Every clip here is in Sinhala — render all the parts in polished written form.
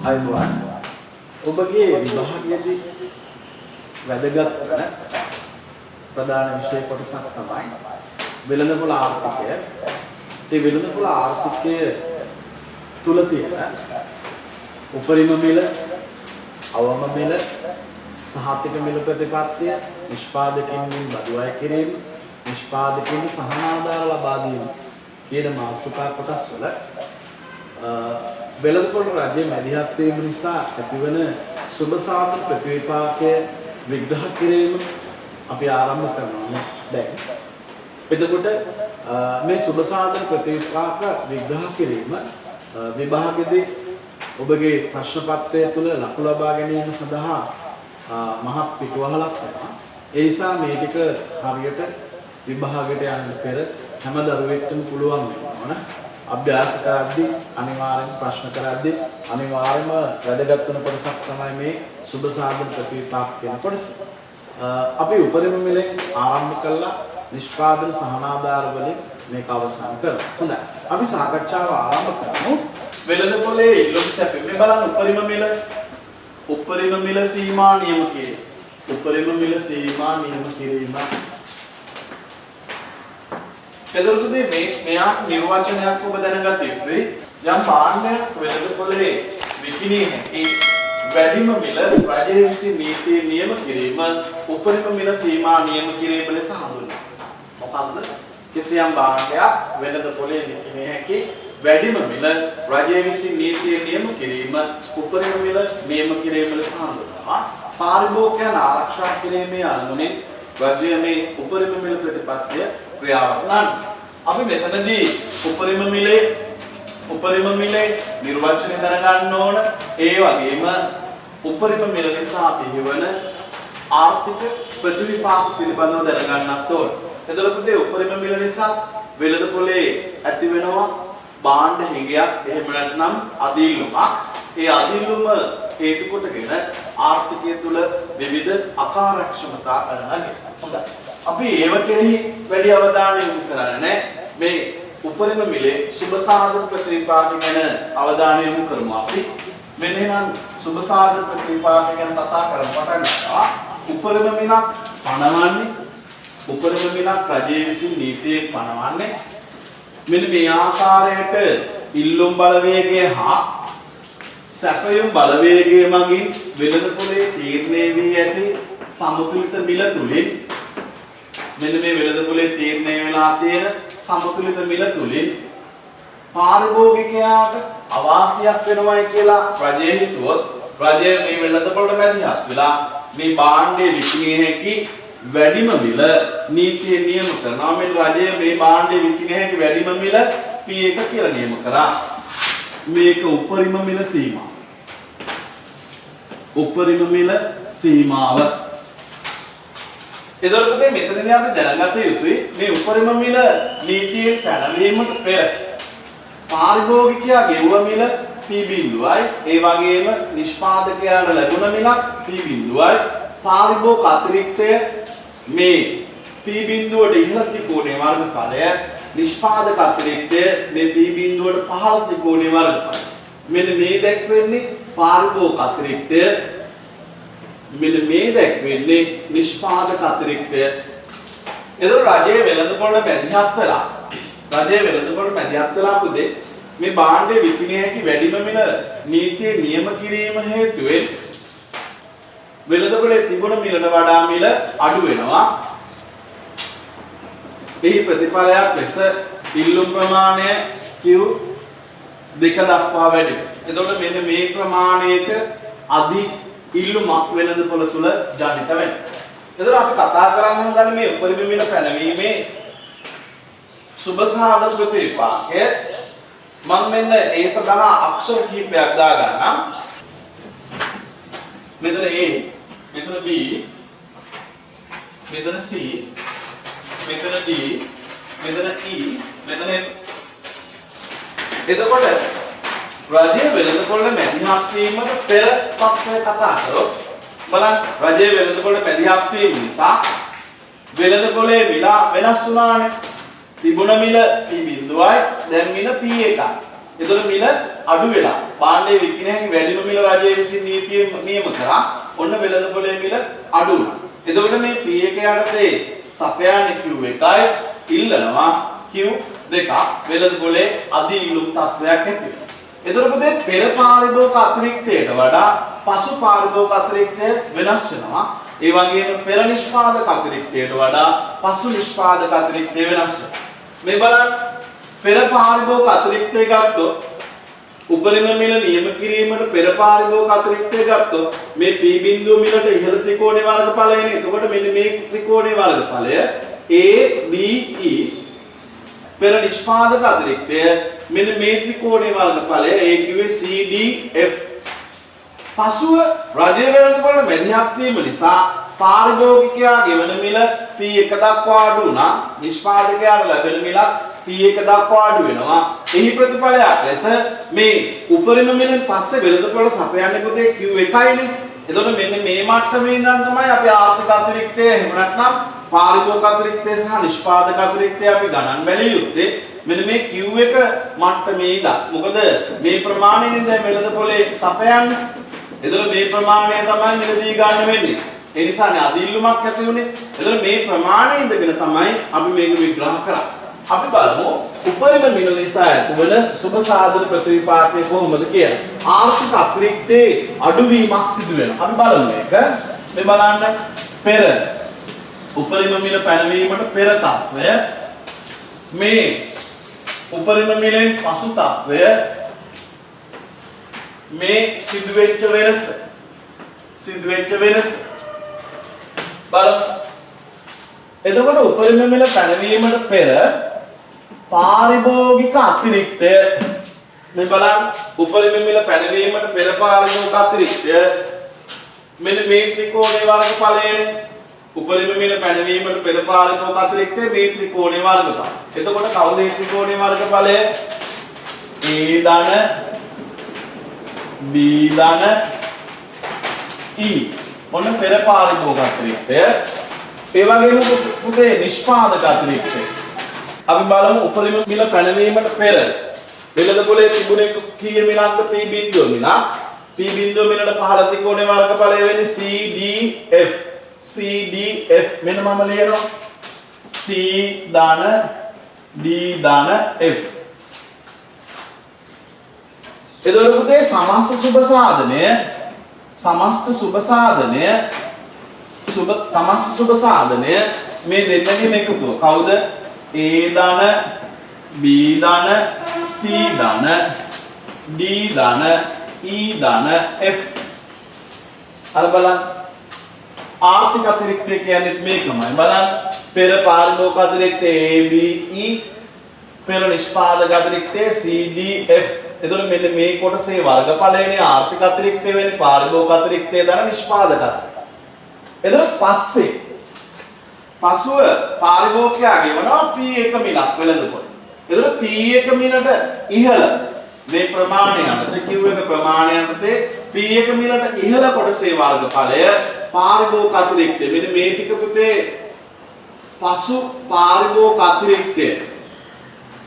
අයිබෝන් ඔබගේ විභාගයේදී වැදගත් වන ප්‍රධාන විෂය කොටසක් තමයි වෙළඳපොළ ආර්ථිකය. ඒ වෙළඳපොළ ආර්ථිකය තුල තියෙන උපරිම මිල, අවම මිල, සහතික මිල ප්‍රතිපත්තිය, නිෂ්පාදකයන්ගෙන් බදු අය කිරීම, නිෂ්පාදකයන් සහනාධාර ලබා දීම කියන මාතෘකා කොටස් වල වෙළඳපොළ රජයේ මැදිහත් වීම නිසා ඇතිවන සුබ සාධක ප්‍රතිවිපාකය විග්‍රහ කිරීම අපි ආරම්භ කරනවා දැන්. එතකොට මේ සුබ සාධක ප්‍රතිවිපාක විග්‍රහ කිරීම විභාගයේදී ඔබගේ ප්‍රශ්න පත්‍රය තුළ ලකුණු ලබා ගැනීම සඳහා මහත් පිටුවහලක් වෙනවා. ඒ නිසා මේ ටික හරියට විභාගයට යන්න පෙර හැම දරුවෙක්ටම පුළුවන් වෙනවා. අභ්‍යාස කරද්දී අනිවාර්යෙන් ප්‍රශ්න කරද්දී අනිවාර්යයෙන්ම වැදගත් වෙන කොටසක් තමයි මේ සුබ සාධක ප්‍රතිවිපාක කියන කොටස. අපි උපරිම මිලෙන් ආරම්භ කළා නිෂ්පාදන සහනාධාර වලින් මේක අවසන් කරමු. හොඳයි. අපි සාකච්ඡාව ආරම්භ කරමු. වෙළඳපොලේ ඉල්ලුම් සැපීම. මේ බලන්න උපරිම මිල සීමා නියම කිරීම. උපරිම මිල සීමා නියම කිරීම. එතකොටදී මෙයා නිර්වචනයක් ඔබ දැනගත යුතුයි. යම් භාණ්ඩයක් වෙළඳපොලේ විකිණිය හැකි වැඩිම මිල රජය විසින් නීතිය නියම කිරීම උපරිම මිල සීමා නියම කිරීම ලෙස හඳුන්වනවා. මොකක්ද? කිසියම් භාණ්ඩයක් වෙළඳපොලේ විකිණිය හැකි වැඩිම මිල රජය විසින් නීතිය නියම කිරීම උපරිම මිල නියම කිරීම ලෙස හඳුන්වනවා. පාරිභෝගිකයන් ආරක්ෂා කිරීමේ අරමුණින් රජය මේ උපරිම මිල ප්‍රතිපත්තිය ක්‍රියාවක් කරනවා. අපි මෙතනදී උපරිම මිලේ නිර්වචනය දැනගන්න ඕන. ඒ වගේම උපරිම මිල නිසා පිළිවන ආර්ථික ප්‍රතිවිපාක පිළිබඳව දැනගන්නත් ඕන. එතකොට උපරිම මිල නිසා වෙළඳපොලේ ඇති වෙනවා භාණ්ඩ හිඟයක්, එහෙම නැත්නම් අදිල්ලුමක්. ඒ අදිල්ලුම හේතු කොටගෙන ආර්ථිකය තුල විවිධ අකාර්යක්ෂමතා කරනවා. හොඳයි. අපි ඒව කෙරෙහි වැඩි අවධානය යොමු කරන්නේ නැහැ. මේ උපරිම මිලේ සුබ සාධක ප්‍රතිවිපාක ගැන අවධානය යොමු කරමු. අපි මෙන්න නම් සුබ සාධක ප්‍රතිවිපාක ගැන කතා කරමු. පටන් ගන්නවා. උපරිම මිලක් පනවන්නේ, උපරිම මිලක් රජයේ විසින් නීතියෙන් පනවන්නේ මෙන්න මේ ආකාරයට ඉල්ලුම් බලවේගය හා සැපයුම් බලවේගය මගින් වෙළඳපොලේ තීරණය වී ඇති සමතුලිත මිල තුලින් මෙන්න මේ වෙළඳපොලේ තීරණය වෙලා තියෙන සමතුලිත මිල තුලින් පාරිභෝගිකයාට අවාසියක් වෙනවයි කියලා රජය හිතුවොත් රජය මේ වෙළඳපොළට මැදිහත් වෙලා මේ භාණ්ඩයේ විකිණිය හැකි වැඩිම මිල නීතිය නියම කරනවා. මේ රජය මේ භාණ්ඩයේ විකිණිය හැකි වැඩිම මිල P1 කියලා නියම කරා. මේක උපරිම මිල සීමාව. උපරිම මිල සීමාව. එතකොට මෙතනදී අපි දැනගත යුතුයි මේ උපරිම මිල නීතියෙන් පැනවීමට පෙර පාරිභෝගිකයා ගෙවුව මිල P බිඳුවයි, ඒ වගේම නිෂ්පාදකයාට ලැබුණ මිලක් P බිඳුවයි, පාරිභෝගික අතිරික්තය මේ P බිඳුවට ඉහළ ත්‍රිකෝණයේ වර්ගඵලය, නිෂ්පාදක අතිරික්තය මේ P බිඳුවට පහළ ත්‍රිකෝණයේ වර්ගඵලය. මෙන්න මේ දැක්වෙන්නේ පාරිභෝගික අතිරික්තය, මෙන්න මේ දැක්වෙන්නේ නිෂ්පාදක අතිරික්තය. එතකොට රජයේ වෙළඳපොළට මැදිහත් වෙලා පුදේ මේ භාණ්ඩයේ විකිණිය හැකි වැඩිම මිල නීතිය නියම කිරීම හේතුවෙන් වෙළඳපොලේ තිබුණ මිලට වඩා මිල අඩු වෙනවා. එහි ප්‍රතිඵලයක් ලෙස ඉල්ලුම් ප්‍රමාණය Q2 දක්වා වැඩි වෙනවා. එතකොට මෙන්න මේ ප්‍රමාණයක අධි ඉල්ලුමක් වෙළඳපොළ තුල ජනිත වෙනවා. එතකොට අපි කතා කරන්න හදන්නේ මේ උපරිම මිල පැනවීමේ සුබ සාධක ප්‍රතිවිපාකය. මම මෙන්න ඒ සඳහා අක්ෂර කිහිපයක් දා ගන්නම්. මෙතන A, මෙතන B, මෙතන C, මෙතන D, මෙතන E, මෙතන F. එතකොට රජයේ වෙළඳපොළට මැදිහත් වීමට පෙර තත්ත්වය කතා කරොත් බලන්න රජයේ වෙළඳපොළට මැදිහත් වීම නිසා වෙළඳපොලේ මිල වෙනස් වුණානේ. තිබුණ මිල P බිඳුවයි, දැන් මිල P1යි. එතකොට මිල අඩු වෙලා භාණ්ඩයේ විකිණේ හැකි වැඩිම මිල රජයේ විසින් නීතිය නියම කරා. ඔන්න වෙළඳපොලේ මිල අඩු වුණා. එතකොට මේ P1 යටතේ සපයානේ Q1යි ඉල්ලනවා Q2 වෙළඳපොලේ අධි ඉල්ලුම් තත්ත්වයක් ඇති වෙනවා. එතකොට පුතේ පෙර පාරිභෝගික අතිරික්තයට වඩා පසු පාරිභෝගික අතිරික්තය වෙනස් වෙනවා. ඒ වගේම පෙර නිෂ්පාදක අතිරික්තයට වඩා පසු නිෂ්පාදක අතිරික්තය වෙනස් වෙනවා. මේ බලන්න පෙර පාරිභෝගික අතිරික්තය ගත්තොත් උපරිම මිල නියම කිරීමට පෙර පාරිභෝගික අතිරික්තය ගත්තොත් මේ P බිඳුව මිලට ඉහළ ත්‍රිකෝණයේ වර්ගඵලයනේ. එතකොට මෙන්න මේ ත්‍රිකෝණයේ වර්ගඵලය ABE පෙර නිෂ්පාදක අතිරික්තය මෙන්න මේ ත්‍රිකෝණයේ වර්ගඵලය ඒ කිව්වේ CDF. පසුව රජයේ වෙළඳපොළ මැදිහත් වීම නිසා පාරිභෝගිකයා ගෙවන මිල P1 දක්වා අඩු වුණා. නිෂ්පාදකයාට ලැබෙන මිලත් P1 දක්වා අඩු වෙනවා. එහි ප්‍රතිඵලයක් ලෙස මේ උපරිම මිලෙන් පස්සේ වෙළඳපොළ සපයන්නේ පුතේ Q1යිනේ. එතකොට මෙන්න මේ මට්ටමේ ඉඳන් තමයි අපි ආර්ථික අතිරික්තය එහෙම නැත්නම් පාරිභෝගික අතිරික්තය සහ නිෂ්පාදක අතිරික්තය අපි ගණන් බැලිය යුත්තේ මෙන්න මේ Q1 මට්ටමේ ඉඳන්. මොකද මේ ප්‍රමාණයෙන් දැන් වෙළඳපොලේ සපයන්නේ. එතකොට මේ ප්‍රමාණය තමයි මිලදී ගන්න වෙන්නේ. ඒ නිසානේ අදිල්ලුමක් ඇති වුනේ. එතකොට මේ ප්‍රමාණය ඉඳගෙන තමයි අපි මේක විග්‍රහ කරන්නේ. අපි බලමු උපරිම මිල නිසා ඇතිවන සුබ සාධන ප්‍රතිවිපාකය කොහොමද කියලා. ආර්ථික අතිරික්තයේ අඩුවීමක් සිදු වෙනවා. අපි බලමු මේක. මේ බලන්න පෙර උපරිම මිල පැනවීමට පෙර තත්වය මේ උපරිම මිලෙන් පසු තත්වය මේ සිදුවෙච්ච වෙනස බලමු. එතකොට උපරිම මිල පැනවීමට පෙර පාරිභෝගික අතිරික්තය මේ බලන්න උපරිම මිල පැනවීමට පෙර පාරිභෝගික අතිරික්තය මෙන්න මේ ත්‍රිකෝණයේ වර්ගඵලයනේ. උපරිම මිල පැනවීමට පෙර පාරිභෝගික අතිරික්තය මේ ත්‍රිකෝණයේ වර්ගඵලය. එතකොට කවුද මේ ත්‍රිකෝණයේ වර්ගඵලය? A ධන B ධන E. ඔන්න පෙර පාරිභෝගික අතිරික්තය. ඒ වගේම පුතේ නිෂ්පාදක අතිරික්තය. අපි බලමු උපරිම මිල පැනවීමට පෙර වෙළඳපොලේ තිබුණේ කීය මිලක්ද? P බිඳුව මිලක්. P බිඳුව මිලට පහළ ත්‍රිකෝණයේ වර්ගඵලය වෙන්නේ CDF. CDF මෙන්න මම ලියනවා C ධන D ධන F. එතකොට පුතේ සමස්ත සුබ සාධනය මේ දෙන්නගේ එකතුව. කවුද? A ධන B ධන C ධන D ධන E ධන F. අර බලන්න ආර්ථික අතිරික්තය කියන්නේ මේකමයි. බලන්න පෙර පාරිභෝගික අතිරික්තය ABE පෙර නිෂ්පාදක අතිරික්තය CDF. එතකොට මෙන්න මේ කොටසේ වර්ගඵලයනේ ආර්ථික අතිරික්තය වෙන්නේ පාරිභෝගික අතිරික්තය දර නිෂ්පාදක අතිරික්තය. එතකොට පසුව පාරිභෝගිකයා ගෙවනවා P1 මිලක් වෙළඳපොළ. එතකොට P1 මිලට ඉහළ මේ ප්‍රමාණය යනතේ Q1 ප්‍රමාණය යනතේ P1 මිලට ඉහළ කොටසේ වර්ගඵලය පාරිභෝගික අතිරික්තය. මෙන්න මේ ටික පුතේ පසු පාරිභෝගික අතිරික්තය.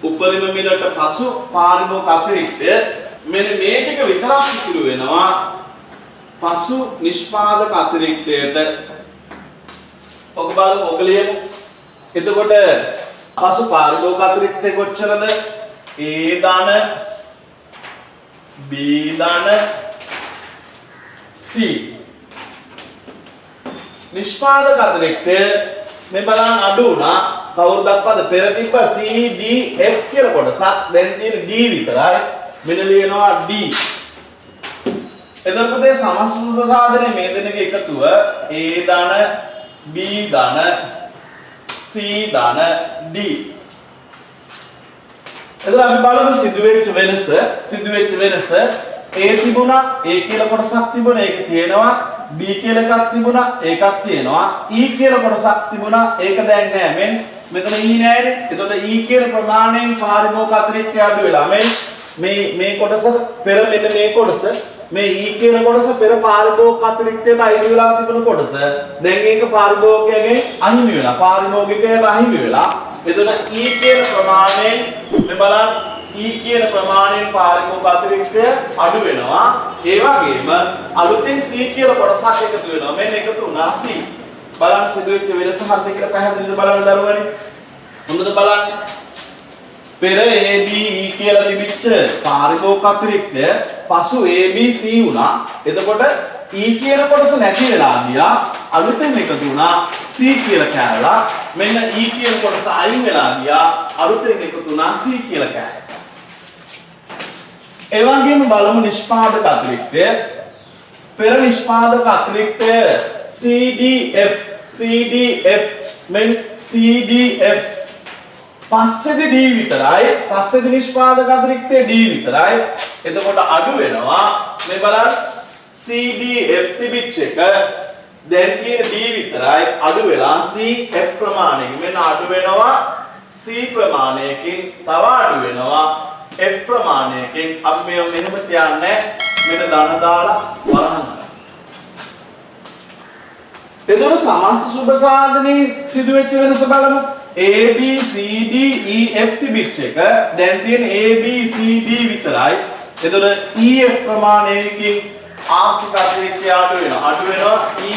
උපරිම මිලට පසු පාරිභෝගික අතිරික්තය. මෙන්න මේ ටික විතරක් ඉතුරු වෙනවා පසු නිෂ්පාදක අතිරික්තයට. ඔක බලමු ඔක ලියමු. එතකොට පසු පාරිභෝගික අතිරික්තය කොච්චරද? A ධන B ධන C. නිෂ්පාදක අතිරික්තය මේ බලන්න අඩු වුණා. කවුරු දක්වාද? පෙර තිබ්බ C D F කියලා කොටසක්. දැන් තියෙන D විතරයි. මෙන්න ලියනවා D. එතකොට මේ සමස්ත සාධනයේ මේ දෙන්නගේ එකතුව A ධන B ධන C ධන D. එතකොට අපි බලමු සිදුවෙච්ච වෙනස. A තිබුණා, A කියලා කොටසක් තිබුණා, ඒක තියෙනවා. B කියලා එකක් තිබුණා, ඒකක් තියෙනවා. E කියලා කොටසක් තිබුණා, ඒක දැන් නෑ. මෙතන E නෑනේ. එතකොට E කියන ප්‍රමාණයෙන් පාරිභෝගික අතිරික්තය අඩු වෙලා මේ කොටස පෙර මෙන්න මේ කොටස මේ E කියන කොටස පෙර පාරිභෝගික අතිරික්තයට අයිති වෙලා තිබුණ කොටස දැන් ඒක පාරිභෝගිකයෙන් අහිමි වෙලා එතකොට E කියන ප්‍රමාණයෙන් මේ බලන්න E කියන ප්‍රමාණයෙන් පාරිභෝගික අතිරික්තය අඩු වෙනවා. ඒ වගේම අලුතෙන් C කියලා කොටසක් එකතු වෙනවා. මෙන්න එකතු වුණා C. බලන්න සිදුවෙච්ච වෙනස හරිද කියලා පැහැදිලිව බලන්න දරුවනේ. හොඳට බලන්න. පෙර AB E කියලා තිබිච්ච පාරිභෝගික අතිරික්තය පසු AB C වුණා. එතකොට E කියන කොටස නැති වෙලා ගියා. අලුතෙන් එකතු වුණා C කියලා කෑල්ලක්. මෙන්න E කියන කොටස අයින් වෙලා ගියා. අලුතෙන් එකතු වුණා C කියලා කෑල්ලක්. ඒ වගේම බලමු නිෂ්පාදක අතිරික්තය. පෙර නිෂ්පාදක අතිරික්තය CDF මෙන්න CDF පස්සේදී D විතරයි. පස්සේදී නිෂ්පාදක අතිරික්තය D විතරයි. එතකොට අඩු වෙනවා. මේ බලන්න CDF තිබිච්ච එක දැන් තියෙන D විතරයි අඩු වෙලා CF ප්‍රමාණයකින් මෙන්න අඩු වෙනවා C ප්‍රමාණයකින් තව අඩු වෙනවා F ප්‍රමාණයකින් අපි මේව මෙහෙම තියන්නේ මෙන්න ධන දාලා වරහන්. එතකොට සමස්ත සුබ සාධනයේ සිදුවෙච්ච වෙනස බලමු. A B C D E F තිබිච්ච එක දැන් තියෙන A B C D විතරයි. එතකොට E F ප්‍රමාණයකින් ආර්ථික අතිරික්තය අඩු වෙනවා E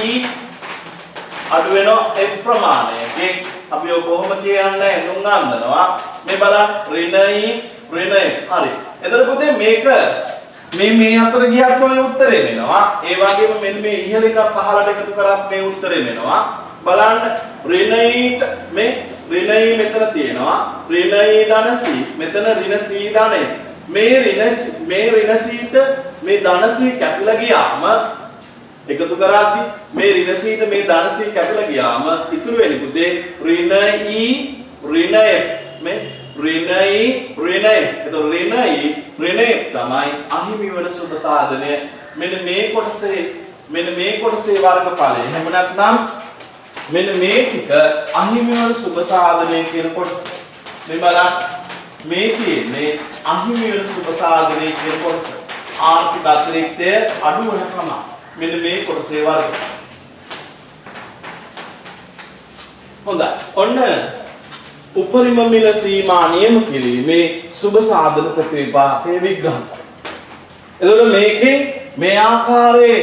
අඩු වෙනවා F ප්‍රමාණයකින් අපි ඔය කොහොම කියන්නේ නුන් ගන්නවා මේ බලන්න ඍණ E හරි. එතකොට පුතේ මේක මේ අතර ගියත් ඔය උත්තරේ වෙනවා. ඒ වගේම මෙන්න මේ ඉහළ එක පහළට එකතු කරත් මේ උත්තරේ වෙනවා. බලන්න ඍණ E මේ ඍණ E මෙතන තියෙනවා. ඍණ E ධන C මෙතන ඍණ C ධන E. මේ ඍණ C ට මේ ධන C කැපිලා ගියාම එකතු කරද්දි මේ ඍණ C ට මේ ධන C කැපිලා ගියාම ඉතුරු වෙන්නේ පුතේ ඍණ E ඍණ F මේ ඍණ E ඍණ F. එතකොට ඍණ E ඍණ F තමයි අහිමි වන සුබ සාධනය. මෙන්න මේ කොටසේ වර්ගඵලය. එහෙම නැත්නම් මෙන්න මේ ටික අහිමි වන සුබ සාධනය කියන කොටස. මේ බලන්න මේ තියෙන්නේ අහිමි වෙන සුබ සාධනයේ කියන කොටස. ආර්ථික අතිරික්තය අඩු වෙන ප්‍රමාණය. මෙන්න මේ කොටසේ වර්ගය. හොඳයි. ඔන්න උපරිම මිල සීමා නියම කිරීමේ සුබ සාධන ප්‍රතිවිපාකයේ විග්‍රහ කරනවා. එතකොට මේකෙන් මේ ආකාරයේ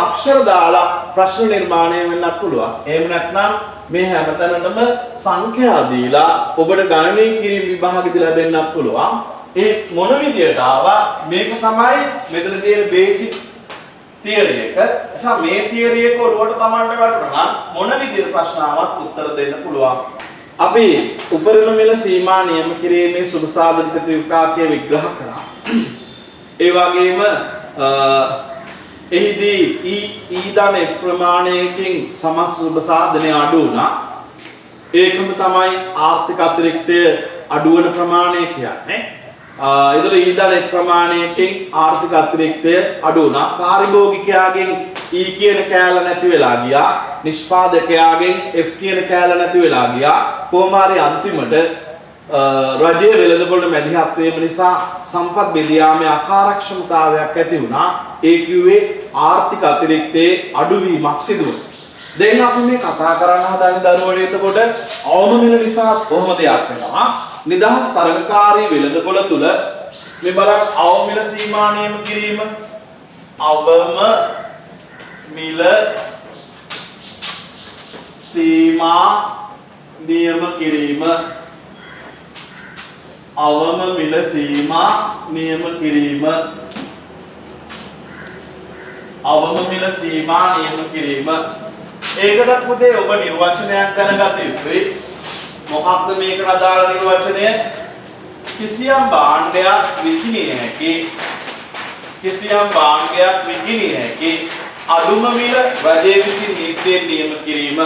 අක්ෂර දාලා ප්‍රශ්න නිර්මාණය වෙන්නත් පුළුවන්. එහෙම නැත්නම් මේ හැමතැනටම සංඛ්‍යා දීලා ඔබට ගණනය කිරීම විභාගෙදි ලැබෙන්නත් පුළුවන්. ඒ මොන විදියට ආවා මේක තමයි මෙතන තියෙන බේසික් තියරි එක. එසා මේ තියරි එක ඔළුවට Tamanට වැටුණා නම් මොන විදියට ප්‍රශ්න ආවත් උත්තර දෙන්න පුළුවන්. අපි උපරිම මිල සීමා නියම කිරීමේ සුබ සාධන ප්‍රතිවිපාකයේ විග්‍රහ කරා. ඒ වගේම එහිදී E ධන ප්‍රමාණයකින් සමස්ත සුබ සාධනය අඩු වුණා. ඒකම තමයි ආර්ථික අතිරික්තය අඩු වෙන ප්‍රමාණය කියන්නේ. එතකොට E ධන ප්‍රමාණයකින් ආර්ථික අතිරික්තය අඩු වුණා. පාරිභෝගිකයාගෙන් E කියන කෑල්ල නැති වෙලා ගියා. නිෂ්පාදකයාගෙන් F කියන කෑල්ල නැති වෙලා ගියා. කොහොම හරි අන්තිමට රජයේ වෙළඳපොළ මැදිහත් වීම නිසා සම්පත් බෙදියාමේ අකාර්යක්ෂමතාවයක් ඇති වුණා. ඒ කිව්වේ ආර්ථික අතිරික්තයේ අඩුවීමක් සිදු වුණා. දැන් අපි මේ කතා කරන්න හදන්නේ දරුවනේ එතකොට අවම මිල නිසා කොහොම දෙයක් වෙනවා. නිදහස් තරගකාරී වෙළඳපොළ තුල මේ බලන්න අවම මිල සීමා නියම කිරීම අවම මිල සීමා නියම කිරීම අවම මිල සීමා නියම කිරීම අවම මිල සීමා නියම කිරීම. ඒකටත් පුතේ ඔබ නිර්වචනයක් දැනගත යුතුයි. මොකක්ද මේකට අදාළ නිර්වචනය? කිසියම් භාණ්ඩයක් විකිණිය හැකි අඩුම මිල රජය විසින් නීතියෙන් නියම කිරීම.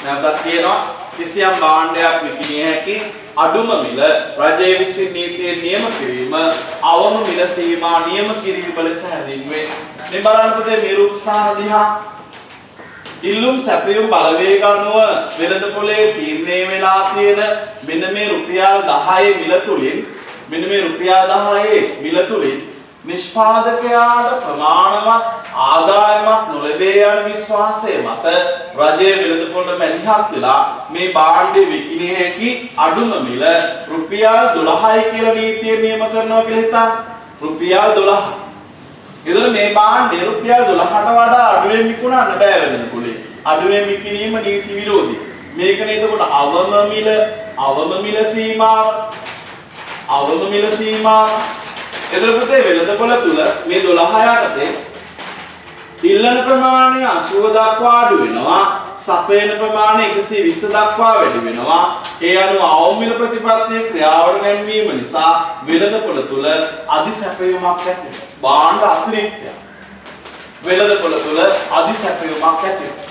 නැවතත් කියනවා කිසියම් භාණ්ඩයක් විකිණිය හැකි අඩුම මිල රජය විසින් නීතියෙන් නියම කිරීම අවම මිල සීමා නියම කිරීම ලෙස හැඳින්වේ. මේ බලන්න පුතේ නිරූප ස්ථාන දිහා ඉල්ලුම් සැපයුම් බලවේග අනුව වෙළඳපොලේ තීරණය වෙලා තියෙන මෙන්න මේ රුපියල් 10 මිල තුලින් නිෂ්පාදකයාට ප්‍රමාණවත් ආදායමක් නොලැබේ යන විශ්වාසය මත රජයේ වෙළඳපොළ මැදිහත් වෙලා මේ භාණ්ඩය විකිණිය හැකි අඩුම මිල රුපියල් 12යි කියලා නීතිය නියම කරනවා කියලා හිතා. රුපියල් 12. එතකොට මේ භාණ්ඩය රුපියල් 12ට වඩා අඩුවෙන් විකුණන්න බෑ වෙළඳපොළේ. අඩුවෙන් විකිණීම නීති විරෝධී. මේකනේ එතකොට අවම මිල සීමාව. එතකොට වෙළඳපොළ තුල මේ 12 යටතේ ඉල්ලන ප්‍රමාණය 80 දක්වා අඩු වෙනවා, සපයන ප්‍රමාණය 120 දක්වා වැඩි වෙනවා. ඒ අනුව අවම මිල ප්‍රතිපත්තිය ක්‍රියාවට නැංවීම නිසා වෙළඳපොළ තුල අධිසැපයුමක් ඇති වෙනවා. භාණ්ඩ අතිරික්තයක්. වෙළඳපොළ තුල අධිසැපයුමක් ඇති වෙනවා.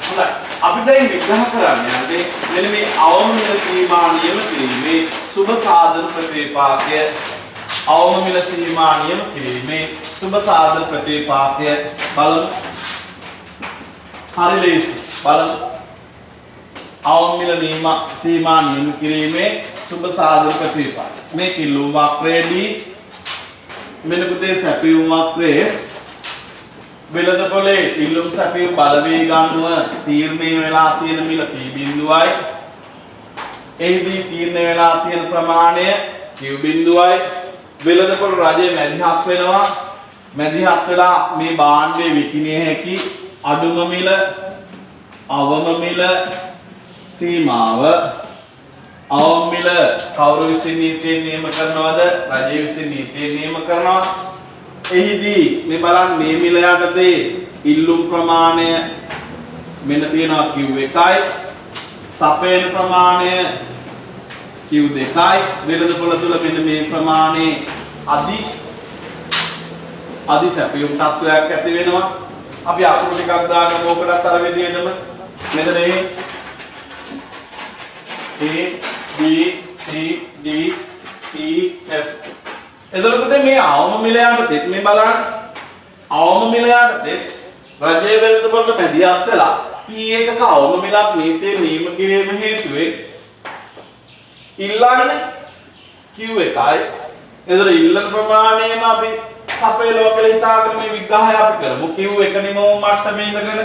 හොඳයි. අපි දැන් විග්‍රහ කරන්න යන්නේ මෙන්න මේ අවම මිල සීමා නියම කිරීමේ සුබ සාධන ප්‍රතිපාක්‍ය අවම මිල සීමා නියම කිරීමේ සුබ සාධන ප්‍රතිපාක්‍ය බලමු. හරි ලේසි. බලමු. අවම මිල සීමා නියම කිරීමේ සුබ සාධන ප්‍රතිපාක්‍ය. මේ කිලෝ වක්‍රයේදී මෙන්න පුතේ සැපයුම් වක්‍රයේ වෙළඳපොළේ ඉල්ලුම් සැපයුම් බලවේග අනුව තීරණය වෙලා තියෙන මිල P බිඳුවයි. එහිදී තීරණය වෙලා තියෙන ප්‍රමාණය Q බිඳුවයි. වෙළඳපොළ රජයේ මැදිහත් වෙනවා. මැදිහත් වෙලා මේ භාණ්ඩය විකිණිය හැකි අඩුම මිල අවම මිල සීමාව අවම මිල කවුරු විසින් නීතියෙන් නියම කරනවද? රජය විසින් නීතියෙන් නියම කරනවා. එහිදී මේ බලන්න මේ මිල යටතේ ඉල්ලුම් ප්‍රමාණය මෙන්න තියෙනවා Q1යි, සපයන ප්‍රමාණය Q2යි. වෙළඳපොළ තුල මෙන්න මේ ප්‍රමාණය අධි සැපයුම් තත්වයක් ඇති වෙනවා. අපි අකුරු ටිකක් දාගමු ඔකටත් අර විදිහටම. මෙතන A B C D E F. එතකොට මේ අවම මිල යටතේ මේ බලන්න අවම මිල යටතේ රජයේ වෙළඳපොළ මැදිහත් වෙලා P1ක අවම මිලක් නීතියේ නියම කිරීම හේතුවෙන් ඉල්ලන්නේ Q1යි. එතකොට ඉල්ලන ප්‍රමාණයම අපි සපේ ලෝකෙල හිතාගෙන මේ විග්‍රහය අපි කරමු. Q1 නිමව මට්ටමේ ඉඳගෙන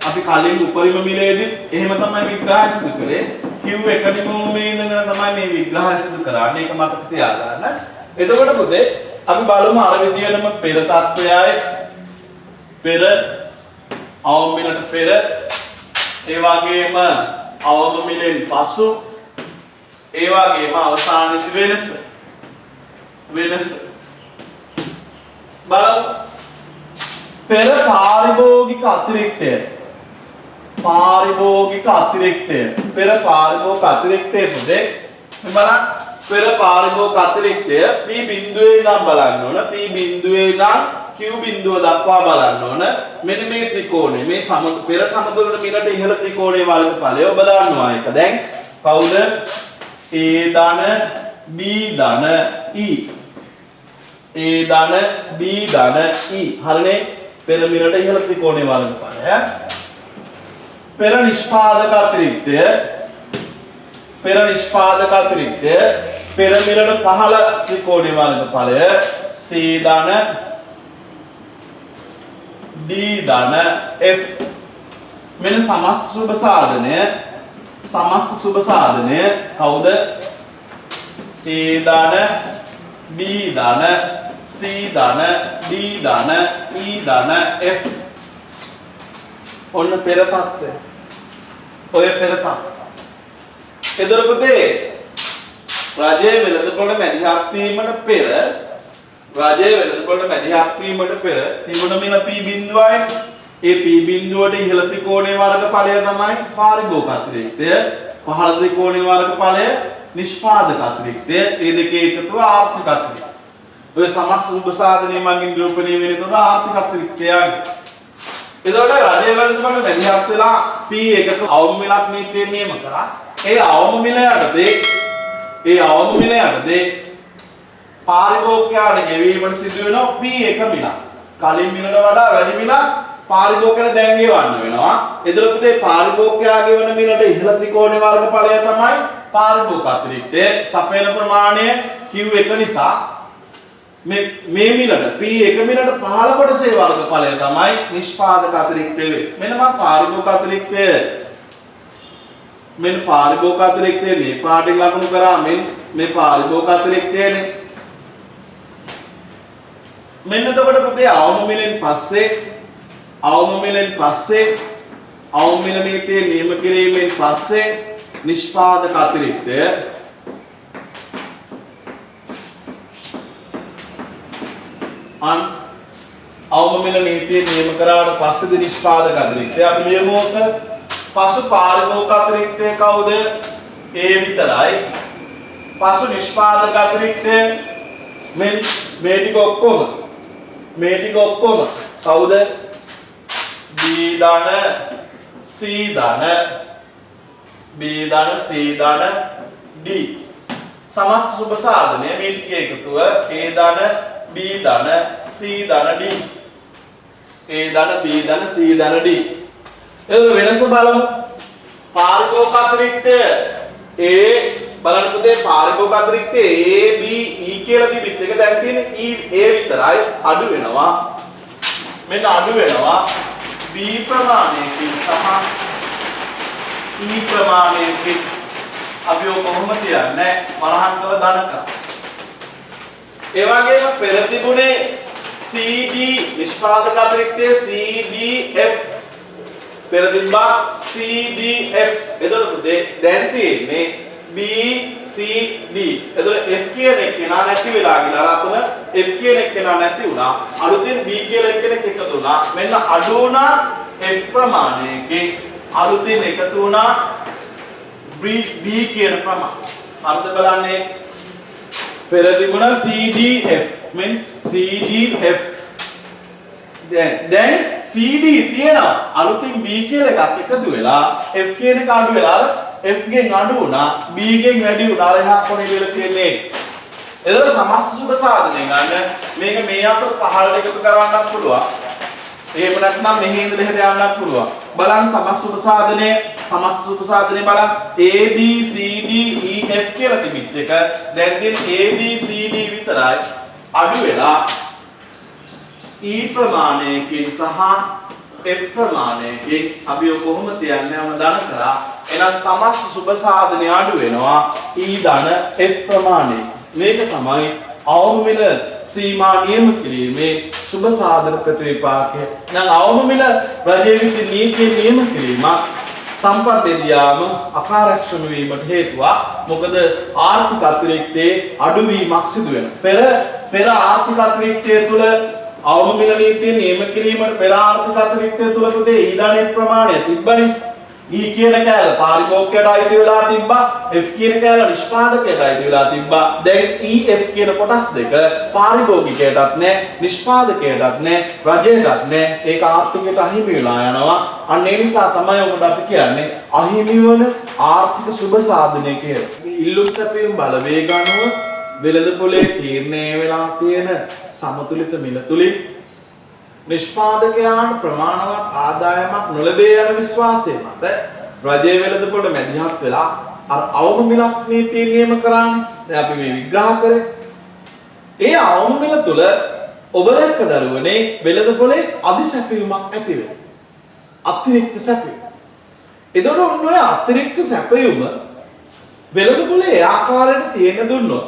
අපි කලින් උපරිම මිලේදී එහෙම තමයි විග්‍රහය සිදු කරේ. Q1 නිමව මේ ඉඳගෙන තමයි මේ විග්‍රහය සිදු කරන්නේ. ඒක මතක තියාගන්න. එතකොට පුතේ අපි බලමු අර විදියටම පෙර තත්ත්වයයි පෙර අවම මිලට පෙර ඒ වගේම අවම මිලෙන් පසු ඒ වගේම අවසානයේ වෙනස බලමු. පෙර පාරිභෝගික අතිරික්තය පෙර පාරිභෝගික අතිරික්තය පුතේ බලන්න. පෙර පාරිභෝගික අතිරික්තය P බිඳුවේ ඉඳන් බලන්න ඕන. P බිඳුවේ ඉඳන් Q බිඳුව දක්වා බලන්න ඕන. මෙන්න මේ ත්‍රිකෝණය මේ පෙර සමතුලිත මිලට ඉහළ ත්‍රිකෝණයේ වර්ගඵලය ඔබ දන්නවා එක. දැන් කවුද? A ධන B ධන E. A ධන B ධන E. හරිනේ. පෙර මිලට ඉහළ ත්‍රිකෝණයේ වර්ගඵලය. පෙර නිෂ්පාදක අතිරික්තය පෙර මිලට පහළ ත්‍රිකෝණයේ වර්ගඵලය C ධන D ධන F. මෙන්න සමස්ත සුබ සාධනය කවුද? A ධන B ධන C ධන D ධන E ධන F. ඔන්න පෙර තත්ත්වය. ඔය පෙර තත්ත්වය. එතකොට පුතේ රජයේ වෙළඳපොළ මැදිහත් වීමට පෙර තිබුණ මිල P බිඳුවයි. ඒ P බිඳුවට ඉහළ ත්‍රිකෝණයේ වර්ගඵලය තමයි පාරිභෝගික අතිරික්තය. පහළ ත්‍රිකෝණයේ වර්ගඵලය නිෂ්පාදක අතිරික්තය. මේ දෙකේ එකතුව ආර්ථික අතිරික්තය. ඔය සමස්ත සුබ සාධනයේ මගින් නිරූපණය වෙන තුන ආර්ථික අතිරික්තයයි. එතකොට රජයේ වෙළඳපොළ මැදිහත් වෙලා P1ක අවම මිලක් නීතියෙන් නියම කරා. ඒ අවම මිල යටතේ පාරිභෝගිකයාට ගෙවීමට සිදු වෙනවා P1 මිල. කලින් මිලට වඩා වැඩි මිලක් පාරිභෝගිකයාට දැන් ගෙවන්න වෙනවා. එතකොට පුතේ පාරිභෝගිකයා ගෙවන මිලට ඉහළ ත්‍රිකෝණයේ වර්ගඵලය තමයි පාරිභෝගික අතිරික්තය. සපයන ප්‍රමාණය Q1 නිසා මේ මිලට P එක මිලට පහළ කොටසේ වර්ගඵලය තමයි නිෂ්පාදක අතිරික්තය වෙන්නේ. මෙන්න මම පාරිභෝගික අතිරික්තය මෙන්න පාරිභෝගික අතිරික්තය මේ පාඩේ ලකුණු කරා මේ පාරිභෝගික අතිරික්තයනේ. මෙන්න එතකොට පුතේ අවම මිලෙන් පස්සේ අවම මිල නීතිය නියම කිරීමෙන් පස්සේ නිෂ්පාදක අතිරික්තය අවම මිල නීතිය නියම කරාට පස්සේද නිෂ්පාදක අතිරික්තය අපි ලියමුක. පසු පාරිභෝගික අතිරික්තය කවුද? A විතරයි. පසු නිෂ්පාදක අතිරික්තය මේ ටික ඔක්කොම කවුද? B ධන C ධන D සමස්ත සුභ සාධනය මේ ටික එකතුව A ධන B ධන C ධන D A ධන B ධන C ධන D. ඒක වෙනස බලමු. පාරිභෝගික අතිරික්තය A බලන්න පුතේ පාරිභෝගික අතිරික්තය A B E කියලා තිබිච්ච එක දැන් තියෙන්නේ E A විතරයි අඩු වෙනවා. මෙන්න අඩු වෙනවා B ප්‍රමාණයකින් සහ E ප්‍රමාණයකින් අපි ඔය කොහොමද කියන්නේ වරහන් කළ ගණක. ඒ වගේම පෙර තිබුණේ CD නිෂ්පාදක අතිරික්තය CDF පෙර තිබ්බා CDF. එතකොට දැන් තියෙන්නේ BCD. එතකොට F කියන එක්කෙනා නැති වෙලා ගිහලා අරතුන F කියන එක්කෙනා නැති වුණා. අලුතින් B කියලා එක්කෙනෙක් එකතු වුණා. මෙන්න අඩු වුණා F ප්‍රමාණයකින් අලුතින් එකතු වුණා B කියන ප්‍රමාණය. අර්ථ බලන්නේ පෙර තිබුණා CDF මෙන් CDF දැන් CD තියෙනවා අලුතින් B කියලා එකක් එකතු වෙලා F කියන එක අඩු වෙලා F ගෙන් අඩු වුණා B ගෙන් වැඩි වුණා එහා කොනේ කියලා තියෙන්නේ. එතකොට සමස්ත සුභ සාධනය ගන්න මේක මේ අතර පහළට එකතු කරවන්නත් පුළුවන්. එහෙම නැත්නම් මෙහි ඉඳලා එහෙට යන්නත් පුළුවන්. බලන්න සමස්ත සුභ සාධනය බලන්න A B C D E F කියලා තිබිච්ච එක දැන් තියෙන A B C D විතරයි අඩු වෙලා E ප්‍රමාණයකින් සහ F ප්‍රමාණයකින් අපි කොහොමද තියන්නේ වම ධන කරා. එහෙනම් සමස්ත සුභ සාධනය අඩු වෙනවා E ධන F ප්‍රමාණය. මේක තමයි අවම මිල සීමා නියම කිරීමේ සුභ සාධන ප්‍රතිවිපාකය. එහෙනම් අවම මිල රජයේ විසින් නීතිය නියම කිරීම සම්පන්නදියාම අකාර්යක්ෂම වීමට හේතුවක්. මොකද ආර්ථික අතිරික්තයේ අඩුවීමක් සිදු වෙනවා. පෙර ආර්ථික අතිරික්තය තුළ අවම මිල නීතිය නියම කිරීමට පෙර ආර්ථික අතිරික්තය තුළ පුතේ ඊළඟ ප්‍රමාණය තිබ්බනේ. E කියන කෑල්ල පාරිභෝගිකයට අයිති වෙලා තිබ්බා. F කියන කෑල්ල නිෂ්පාදකයට අයිති වෙලා තිබ්බා. දැන් E F කියන කොටස් දෙක පාරිභෝගිකයටත් නැහැ, නිෂ්පාදකයටත් නැහැ, රජයටත් නැහැ. ඒක ආර්ථිකයට අහිමි වෙලා යනවා. අන්න ඒ නිසා තමයි ඔබට අපි කියන්නේ අහිමි වන ආර්ථික සුභ සාධනය කියලා. ඉල්ලුම් සැපයීම් බලවේග අනුව වෙළඳපොලේ තීරණය වෙලා තියෙන සමතුලිත මිල තුලින් නිෂ්පාදකයාට ප්‍රමාණවත් ආදායමක් නොලැබේ යන විශ්වාසය මත රජයේ වෙළඳපොළ මැදිහත් වෙලා අර අවම මිලක් නීතිය නියම කරන්නේ. දැන් අපි මේ විග්‍රහ කරේ. ඒ අවම මිල තුල ඔබ දැක්ක දරුවනේ වෙළඳපොලේ අධිසැපයීමක් ඇති වෙනවා. අතිරික්ත සැපයීම. එතකොට ඔන්න ඔය අතිරික්ත සැපයීම වෙළඳපොලේ ඒ ආකාරයට තියෙන දුන්නොත්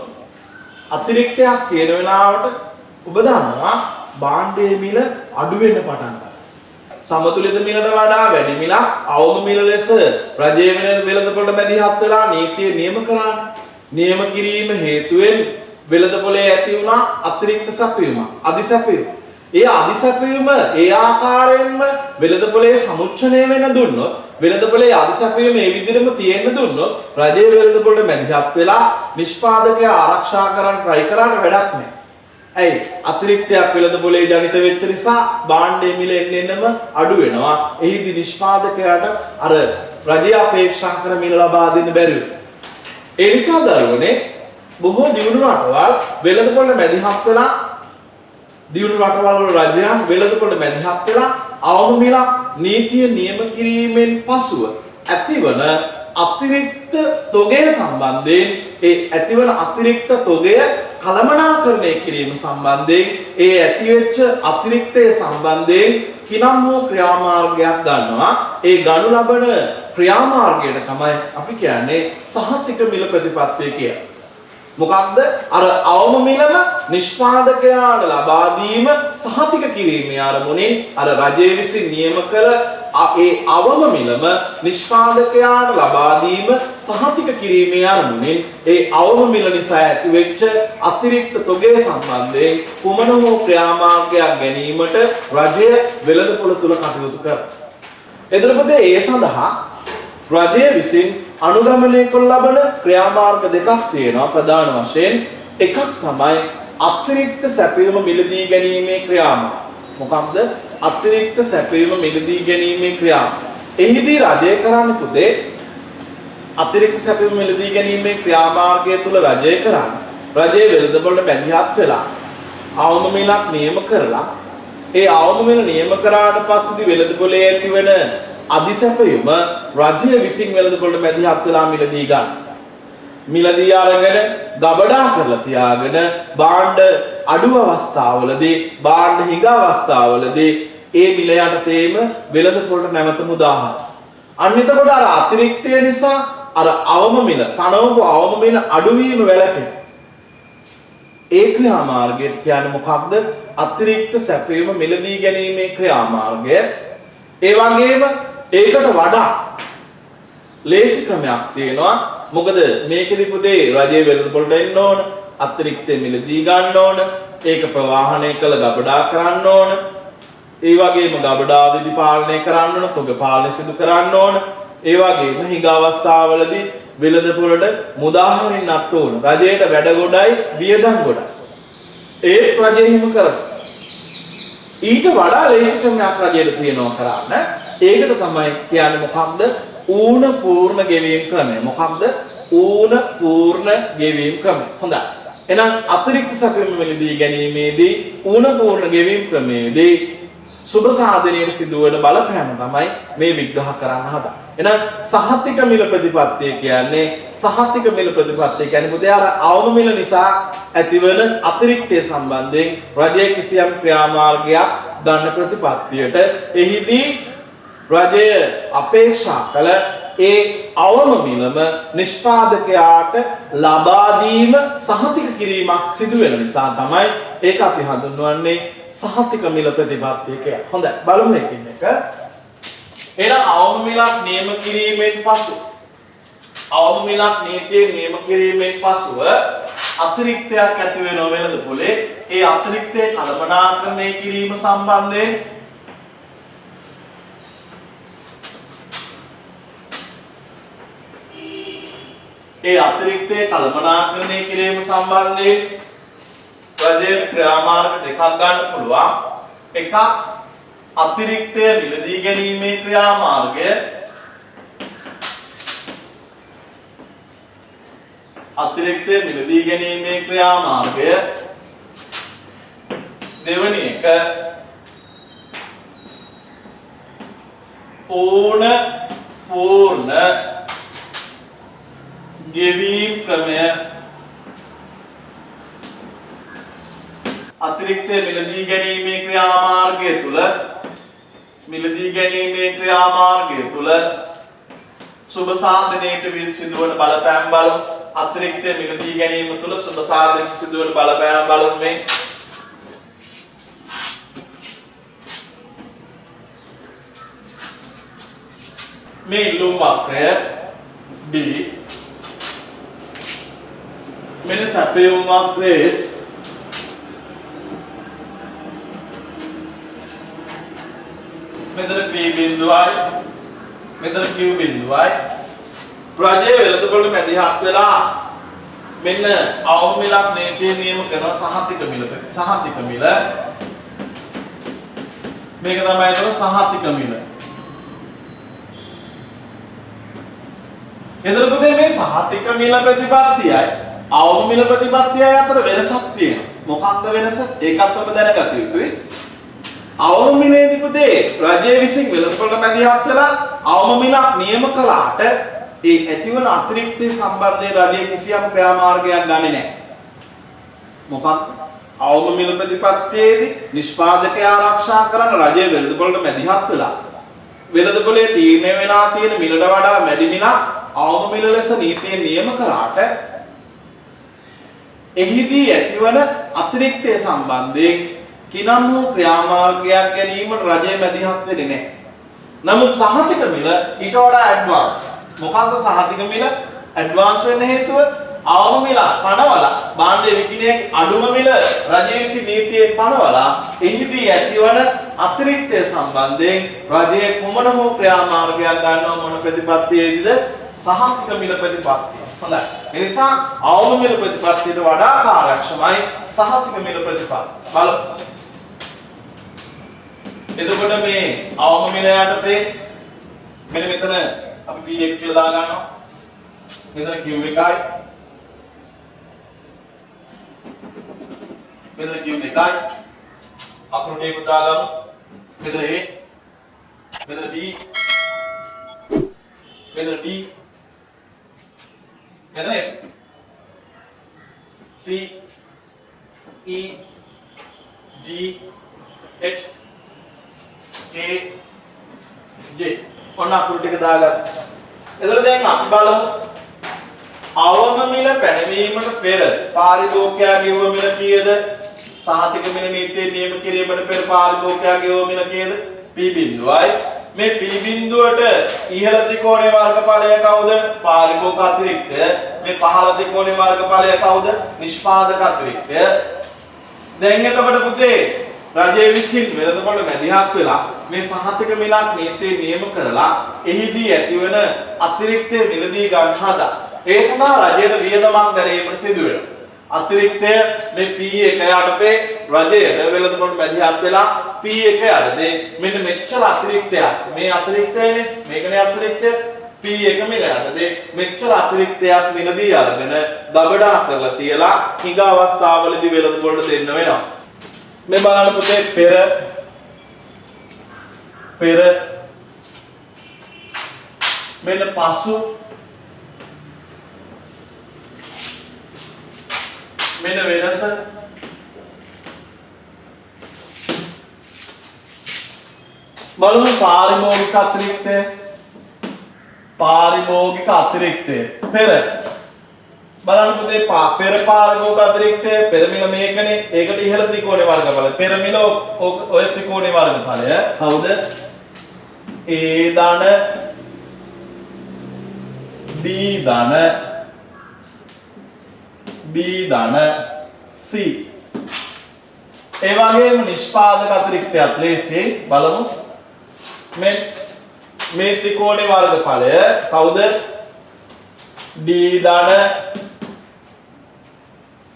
අතිරික්තයක් තියෙන වෙලාවට ඔබ දන්නවා භාණ්ඩයේ මිල අඩු වෙන්න පටන් ගන්නවා. සමතුලිත මිලට වඩා වැඩි මිලක් අවම මිල ලෙස රජයේ වෙළඳපොළ මැදිහත් වෙලා නීතිය නියම කරන්නේ. නියම කිරීම හේතුවෙන් වෙළඳපොළේ ඇති වුණා අතිරික්ත සැපයීම, අධිසැපයීම. ඒ අධිසැපයීම ඒ ආකාරයෙන්ම වෙළඳපොළේ සමුච්චනය වෙන දුන්නොත් වෙළඳපොළේ අධිසැපයීම මේ විදිහටම තියෙන්න දුන්නොත් රජයේ වෙළඳපොළ මැදිහත් වෙලා නිෂ්පාදකයා ආරක්ෂා කරන්න try කරාට වැඩක් නැහැ. ඇයි අතිරික්තයක් වෙළඳපොලේ ජනිත වෙච්ච නිසා භාණ්ඩයේ මිල එන්නෙන්නම අඩු වෙනවා. එහිදී නිෂ්පාදකයාට අර රජය අපේක්ෂා කරන මිල ලබා දෙන්න බැරි වෙනවා. ඒ නිසා දරුවනේ බොහෝ දියුණු රටවල් වෙළඳපොළ මැදිහත් වෙලා දියුණු රටවල් වල රජයන් වෙළඳපොළ මැදිහත් වෙලා අවම මිලක් නීතිය නියම කිරීමෙන් පසුව ඇතිවන අතිරික්ත තොගය සම්බන්ධයෙන් ඒ ඇතිවන අතිරික්ත තොගය කළමනාකරණය කිරීම සම්බන්ධයෙන් ඒ ඇතිවෙච්ච අතිරික්තය සම්බන්ධයෙන් කිනම් වූ ක්‍රියාමාර්ගයක් ගන්නවා. ඒ ගනු ලබන ක්‍රියාමාර්ගයට තමයි අපි කියන්නේ සහතික මිල ප්‍රතිපත්තිය කියලා. මොකක්ද? අර අවම මිලම නිෂ්පාදකයාට ලබා දීම සහතික කිරීමේ අරමුණින් අර රජය විසින් නියම කළ ඒ අවම මිලම නිෂ්පාදකයාට ලබා දීම සහතික කිරීමේ අරමුණින් ඒ අවම මිල නිසා ඇතිවෙච්ච අතිරික්ත තොගය සම්බන්ධයෙන් කුමන හෝ ක්‍රියාමාර්ගයක් ගැනීමට රජය වෙළඳපොළ තුල කටයුතු කරනවා. එතකොට ඒ සඳහා රජය විසින් අනුගමනය කළ ලබන ක්‍රියාමාර්ග දෙකක් තියෙනවා ප්‍රධාන වශයෙන්. එකක් තමයි අතිරික්ත සැපයීම මිලදී ගැනීමේ ක්‍රියාමාර්ග. මොකක්ද? අතිරික්ත සැපයීම මිලදී ගැනීමේ ක්‍රියාමාර්ග. එහිදී රජය කරන්නේ පුතේ අතිරික්ත සැපයීම මිලදී ගැනීමේ ක්‍රියාමාර්ගය තුල රජය කරන්නේ රජයේ වෙළඳපොළට බැඳිහත් වෙලා අවම මිලක් නියම කරලා ඒ අවම මිල නියම කරාට පස්සේදී වෙළඳපොළේ ඇතිවෙන අධිසැපයීම රජය විසින් වෙළඳපොළට මැදිහත් වෙලා මිලදී ගන්න. මිලදී අරගෙන ගබඩා කරලා තියාගෙන භාණ්ඩ අඩු අවස්ථාවලදී භාණ්ඩ හිඟ අවස්ථාවලදී ඒ මිල යටතේම වෙළඳපොළට නැවත මුදාහරින. අන්න එතකොට අර අතිරික්තය නිසා අර අවම මිල තනවපු අවම මිල අඩුවීම වැළකෙන. ඒ ක්‍රියාමාර්ගයට කියන්නේ මොකක්ද? අතිරික්ත සැපයීම මිලදී ගැනීමේ ක්‍රියාමාර්ගය. ඒ වගේම ඒකට වඩා ලේසි ක්‍රමයක් තියෙනවා. මොකද මේකෙදි පුතේ රජයේ වෙළඳපොළට එන්න ඕන, අතිරික්තය මිලදී ගන්න ඕන, ඒක ප්‍රවාහනය කළ ගබඩා කරන්න ඕන. ඒ වගේම ගබඩා විදි පාලනය කරන්න ඕන, තොග පාලනය සිදු කරන්න ඕන. ඒ වගේම හිඟ අවස්ථාවලදී වෙළඳපොළට මුදා හරින්නත් ඕන. රජයට වැඩ ගොඩයි, වියදම් ගොඩයි. ඒත් රජය හිම කරනවා. ඊට වඩා ලේසි ක්‍රමයක් රජයට තියෙනවා කරන්න. ඒකට තමයි කියන්නේ මොකක්ද? ඌණ පූර්ණ ගෙවීම් ක්‍රමය. මොකක්ද? ඌණ පූර්ණ ගෙවීම් ක්‍රමය. හොඳයි. එහෙනම් අතිරික්ත සැපයීම මිලදී ගැනීමේදී ඌණ පූර්ණ ගෙවීම් ක්‍රමයේදී සුබ සාධනයේ සිදුවන බලපෑම තමයි මේ විග්‍රහ කරන්න හදන්නේ. එහෙනම් සහතික මිල ප්‍රතිපත්තිය කියන්නේ සහතික මිල ප්‍රතිපත්තිය කියන්නේ මොකද? අර අවම මිල නිසා ඇතිවන අතිරික්තය සම්බන්ධයෙන් රජයේ කිසියම් ක්‍රියාමාර්ගයක් ගන්න ප්‍රතිපත්තියට එහිදී රජය අපේක්ෂා කළ ඒ අවම මිලම නිෂ්පාදකයාට ලබා දීම සහතික කිරීමක් සිදු වෙන නිසා තමයි ඒක අපි හඳුන්වන්නේ සහතික මිල ප්‍රතිපත්තිය කියලා. හොඳයි බලමු එකින් එක. එහෙනම් අවම මිලක් නියම කිරීමෙන් පසු අවම මිලක් නීතියේ නියම කිරීමෙන් පසුව අතිරික්තයක් ඇති වෙනව වෙළඳපොලේ. ඒ අතිරික්තය කළමනාකරණය කිරීම සම්බන්ධයෙන් රජයේ ක්‍රියාමාර්ග දෙකක් ගන්න පුළුවන්. එකක් අතිරික්තය මිලදී ගැනීමේ ක්‍රියාමාර්ගය. අතිරික්තය මිලදී ගැනීමේ ක්‍රියාමාර්ගය. දෙවෙනි එක ඌණ පූර්ණ ගෙවීම් ක්‍රමය. අතිරික්තය මිලදී ගැනීමේ ක්‍රියාමාර්ගය තුල සුබ සාධනයට සිදුවන බලපෑම් බලමු. අතිරික්තය මිලදී ගැනීම තුල සුබ සාධනයට සිදුවන බලපෑම් බලමු. මේ ඉල්ලුම් වක්‍රය B මෙන්න සැපයුම් වක්‍රය S මෙතන P බිඳුවයි මෙතන Q බිඳුවයි. රජයේ වෙළඳපොළ මැදිහත් වෙලා මෙන්න අවම මිලක් නීතිය නියම කරන සහතික මිල. මේක තමයි ඒක සහතික මිල. එතකොට මේ සහතික මිල ප්‍රතිපත්තියයි අවම මිල ප්‍රතිපත්තියයි අතර වෙනසක් තියෙනවා. මොකක්ද වෙනස? ඒකත් ඔබ දැනගත යුතුයි. අවම මිලේදී පුතේ රජයේ විසින් වෙළඳපොළ මැදිහත් වෙලා අවම මිලක් නියම කළාට ඒ ඇතිවන අතිරික්තයේ සම්බන්ධයෙන් රජය කිසියම් ක්‍රියාමාර්ගයක් ගන්නේ නැහැ. මොකක්ද? අවම මිල ප්‍රතිපත්තියේදී නිෂ්පාදකයා ආරක්ෂා කරන රජයේ වෙළඳපොළට මැදිහත් වෙලා වෙළඳපොලේ තීරණය වෙලා තියෙන මිලට වඩා වැඩි මිලක් අවම මිල ලෙස නීතියෙන් නියම කරාට එහිදී ඇතිවන අතිරික්තයේ සම්බන්ධයෙන් කිනම් වූ ක්‍රියාමාර්ගයක් ගැනීමට රජය මැදිහත් වෙන්නේ නැහැ. නමුත් සහතික මිල ඊට වඩා ඇඩ්වාන්ස්. මොකක්ද සහතික මිල ඇඩ්වාන්ස් වෙන්න හේතුව? අවම මිල පනවලා භාණ්ඩයේ විකිණේ අඩුම මිල රජයේ විසින් නීතියෙන් පනවලා එහිදී ඇතිවන අතිරික්තය සම්බන්ධයෙන් රජයේ කුමන හෝ ක්‍රියාමාර්ගයක් ගන්නවා මොන ප්‍රතිපත්තියේදීද? සහතික මිල ප්‍රතිපත්තිය. හොඳයි. ඒ නිසා අවම මිල ප්‍රතිපත්තියට වඩා කාර්යක්ෂමයි සහතික මිල ප්‍රතිපත්තිය. බලමු. එතකොට මේ අවම මිල යටතේ මෙන්න මෙතන අපි P1 කියලා දා ගන්නවා. මෙතන Q1යි. මෙතන Q2යි. අකුරටේක දාගමු. මෙතන A. මෙතන B. මෙතන D. මෙතන F. C E G H K J ඔන්න අකුරු ටික දාගන්න. එතකොට දැන් අපි බලමු අවම මිල පැනවීමට පෙර පාරිභෝගිකයා ගෙවුව මිල කීයද? සහතික මිල නීතියේ නියම කිරීමට පෙර පාරිභෝගිකයා ගෙවුව මිල කීයද? P බිඳුවයි. මේ P බිඳුවට ඉහළ ත්‍රිකෝණයේ වර්ගඵලය කවුද? පාරිභෝගික අතිරික්තය. මේ පහළ ත්‍රිකෝණයේ වර්ගඵලය කවුද? නිෂ්පාදක අතිරික්තය. දැන් එතකොට පුතේ රජයේ විසින් වෙළඳපොළ මැදිහත් වෙලා මේ සහතික මිලක් නීතියේ නියම කරලා එහිදී ඇතිවන අතිරික්තය මිලදී ගන්න හදා. ඒ සඳහා රජයට වියදමක් දැරීමට සිදු වෙනවා. අතිරික්තය මේ P1 යටතේ රජයට වෙළඳපොළ මැදිහත් වෙලා P1 යටතේ මෙන්න මෙච්චර අතිරික්තයක්. මේ අතිරික්තයනේ මේකනේ අතිරික්තය. P1 මිල යටතේ මෙච්චර අතිරික්තයක් මිලදී අරගෙන දබඩා කරලා තියලා හිඟ අවස්ථාවලදී වෙළඳපොළට දෙන්න වෙනවා. මේ බලන්න පුතේ පෙර මෙන්න පසු මෙන්න වෙනස බලමු පාරිභෝගික අතිරික්තය පෙර බලන්න පුතේ පෙර පාරිභෝගික අතිරික්තය පෙර මිල මේකනේ ඒකට ඉහළ ත්‍රිකෝණේ වර්ගඵලය පෙර මිල ඔය ත්‍රිකෝණේ වර්ගඵලය කවුද? A ධන B ධන B ධන C ඒ වගේම නිෂ්පාදක අතිරික්තයත් ලේසියෙන් බලමු මේ ත්‍රිකෝණේ වර්ගඵලය කවුද? D ධන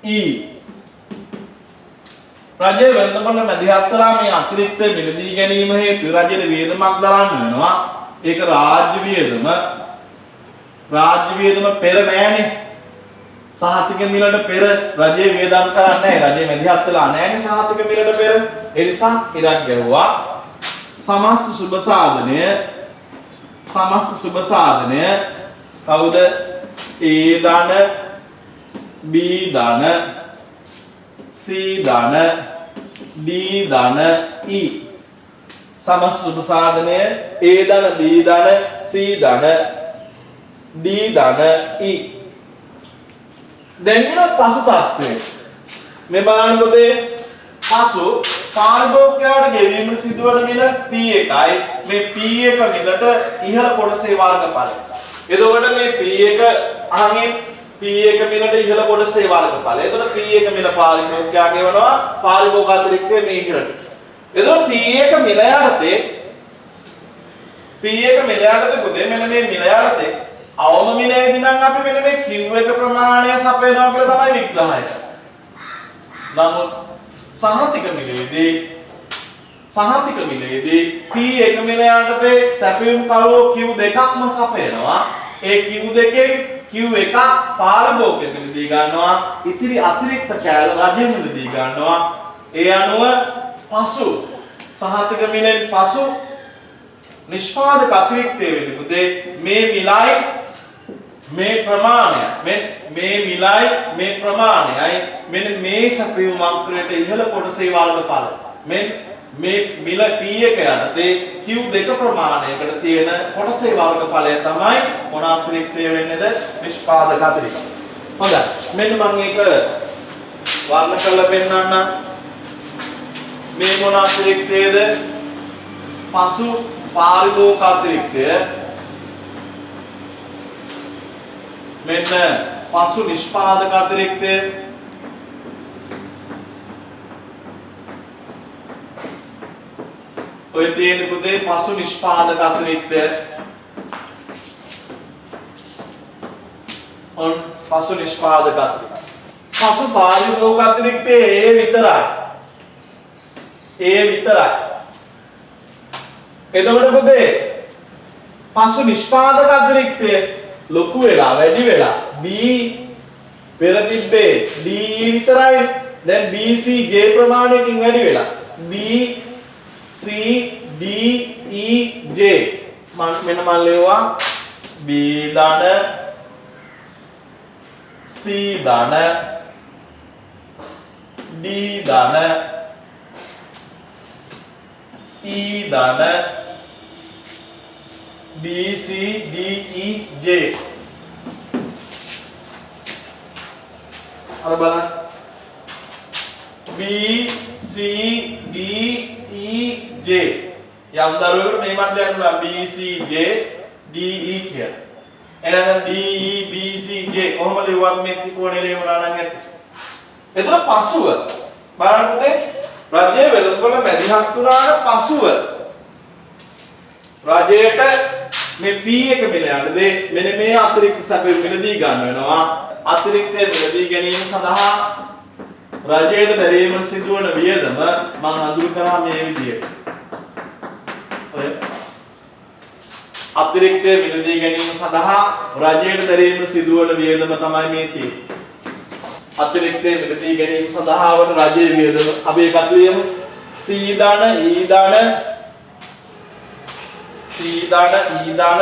E රජයේ වෙළඳපොළ මැදිහත් කරලා මේ අතිරික්ත මිලදී ගැනීම හේතු රජයට වියදමක් දරන්න වෙනවා. ඒක රාජ්‍ය වියදම පෙර නෑනේ. සහතික මිලට පෙර රජයේ වියදම් කරන්නේ නැහැ. රජයේ මැදිහත් වෙලා නෑනේ සහතික මිලට පෙර. ඒ නිසා ඉරක් ගැවුවා. සමස්ත සුබ සාධනය කවුද? A ධන B ධන C ධන D ධන E සමස්ත සුබ සාධනය A ධන B ධන C ධන D ධන E. දැන් වෙන පසු තත්ත්වය මේ බලන්න පුතේ පසු පාරිභෝගිකයාට ගෙවීමට සිදුවන මිල P1යි. මේ P1 මිලට ඉහළ කොටසේ වර්ගඵලය. එතකොට මේ P1 අහගෙන P1 මිලට ඉහළ කොටසේ වර්ගඵලය. එතකොට P1 මිල පාරිභෝගිකයා ගෙවනවා පාරිභෝගික අතිරික්තය මේ ඉහළට. එතකොට P1 මිල යටතේ පුතේ මෙන්න මේ මිල යටතේ අවම මිලේදී නම් අපි මෙන්න මේ Q1 ප්‍රමාණය සපයනවා කියලා තමයි විග්‍රහය කරන්නේ. නමුත් සහතික මිලේදී P1 මිල යටතේ සැපයුම් කරුවෝ Q2ක්ම සපයනවා. ඒ Q2 Q1 පාරිභෝගික මිලදී ගන්නවා. ඉතිරි අතිරික්ත කෑල්ල රජයෙන් මිලදී ගන්නවා. ඒ අනුව පසු සහතික මිලෙන් පසු නිෂ්පාදක අතිරික්තය වෙන්නේ පුතේ මේ මිලයි මේ ප්‍රමාණය මේ මිලයි මේ ප්‍රමාණයයි මෙන්න මේ සක්‍රීය වක්‍රයට ඉහළ කොටසේ වර්ගඵල මෙන්න මේ මිල p1 යටතේ q2 ප්‍රමාණයකට තියෙන කොටසේ වර්ගඵලය තමයි මොන අතිරික්තය වෙන්නේද නිෂ්පාදක අතිරික්තය. හොඳයි. මෙන්න මම ඒක වර්ණ කරලා පෙන්නන්නම්. මේ මොන අතිරික්තයද? පසු පාරිභෝගික අතිරික්තය. මෙන්න පසු නිෂ්පාදක අතිරික්තය. ඔය තියෙන පුතේ පසු නිෂ්පාදක අතිරික්තය. ඔන් පසු නිෂ්පාදක අතිරික්තය. පසු පාරිභෝගික අතිරික්තය ඒ විතරයි. ඒ විතරයි. එතකොට පුතේ පසු නිෂ්පාදක අතිරික්තය ලොකු වෙලා වැඩි වෙලා B පෙර තිබ්බේ D විතරයි. දැන් BC J ප්‍රමාණයකින් වැඩි වෙලා B C D E J මෙන්න මම ලියුවා B ධන C ධන D ධන E ධන B C D E J අර බලන්න B C D E J යම් දරුවෙකුට මේ මත ලියන්න පුළුවන් B C J D E කියලා. එහෙනම් D E B C J කොහොම ලියුවත් මේ ත්‍රිකෝණය ලියවලා නම් ඇති. එතන පසුව බලන්න පුතේ රජයේ වෙළඳපොළ මැදිහත් වුණාට පසුව රජයට මේ P1 මිල යනදී මෙන්න මේ අතිරික්ත සැපෙන් මිලදී ගන්න වෙනවා. අතිරික්තය මිලදී ගැනීම සඳහා රජයට දැරීම සිදුවන වියදම මම අඳුර කරා මේ විදියට. ඔය අතිරික්තය මිලදී ගැනීම සඳහා රජයට දැරීම සිදුවන වියදම තමයි මේ තියෙන්නේ. අතිරික්තය මිලදී ගැනීම සඳහා වන රජයේ වියදම අපි එකතු වෙමු. C ධන E ධන C ධන E ධන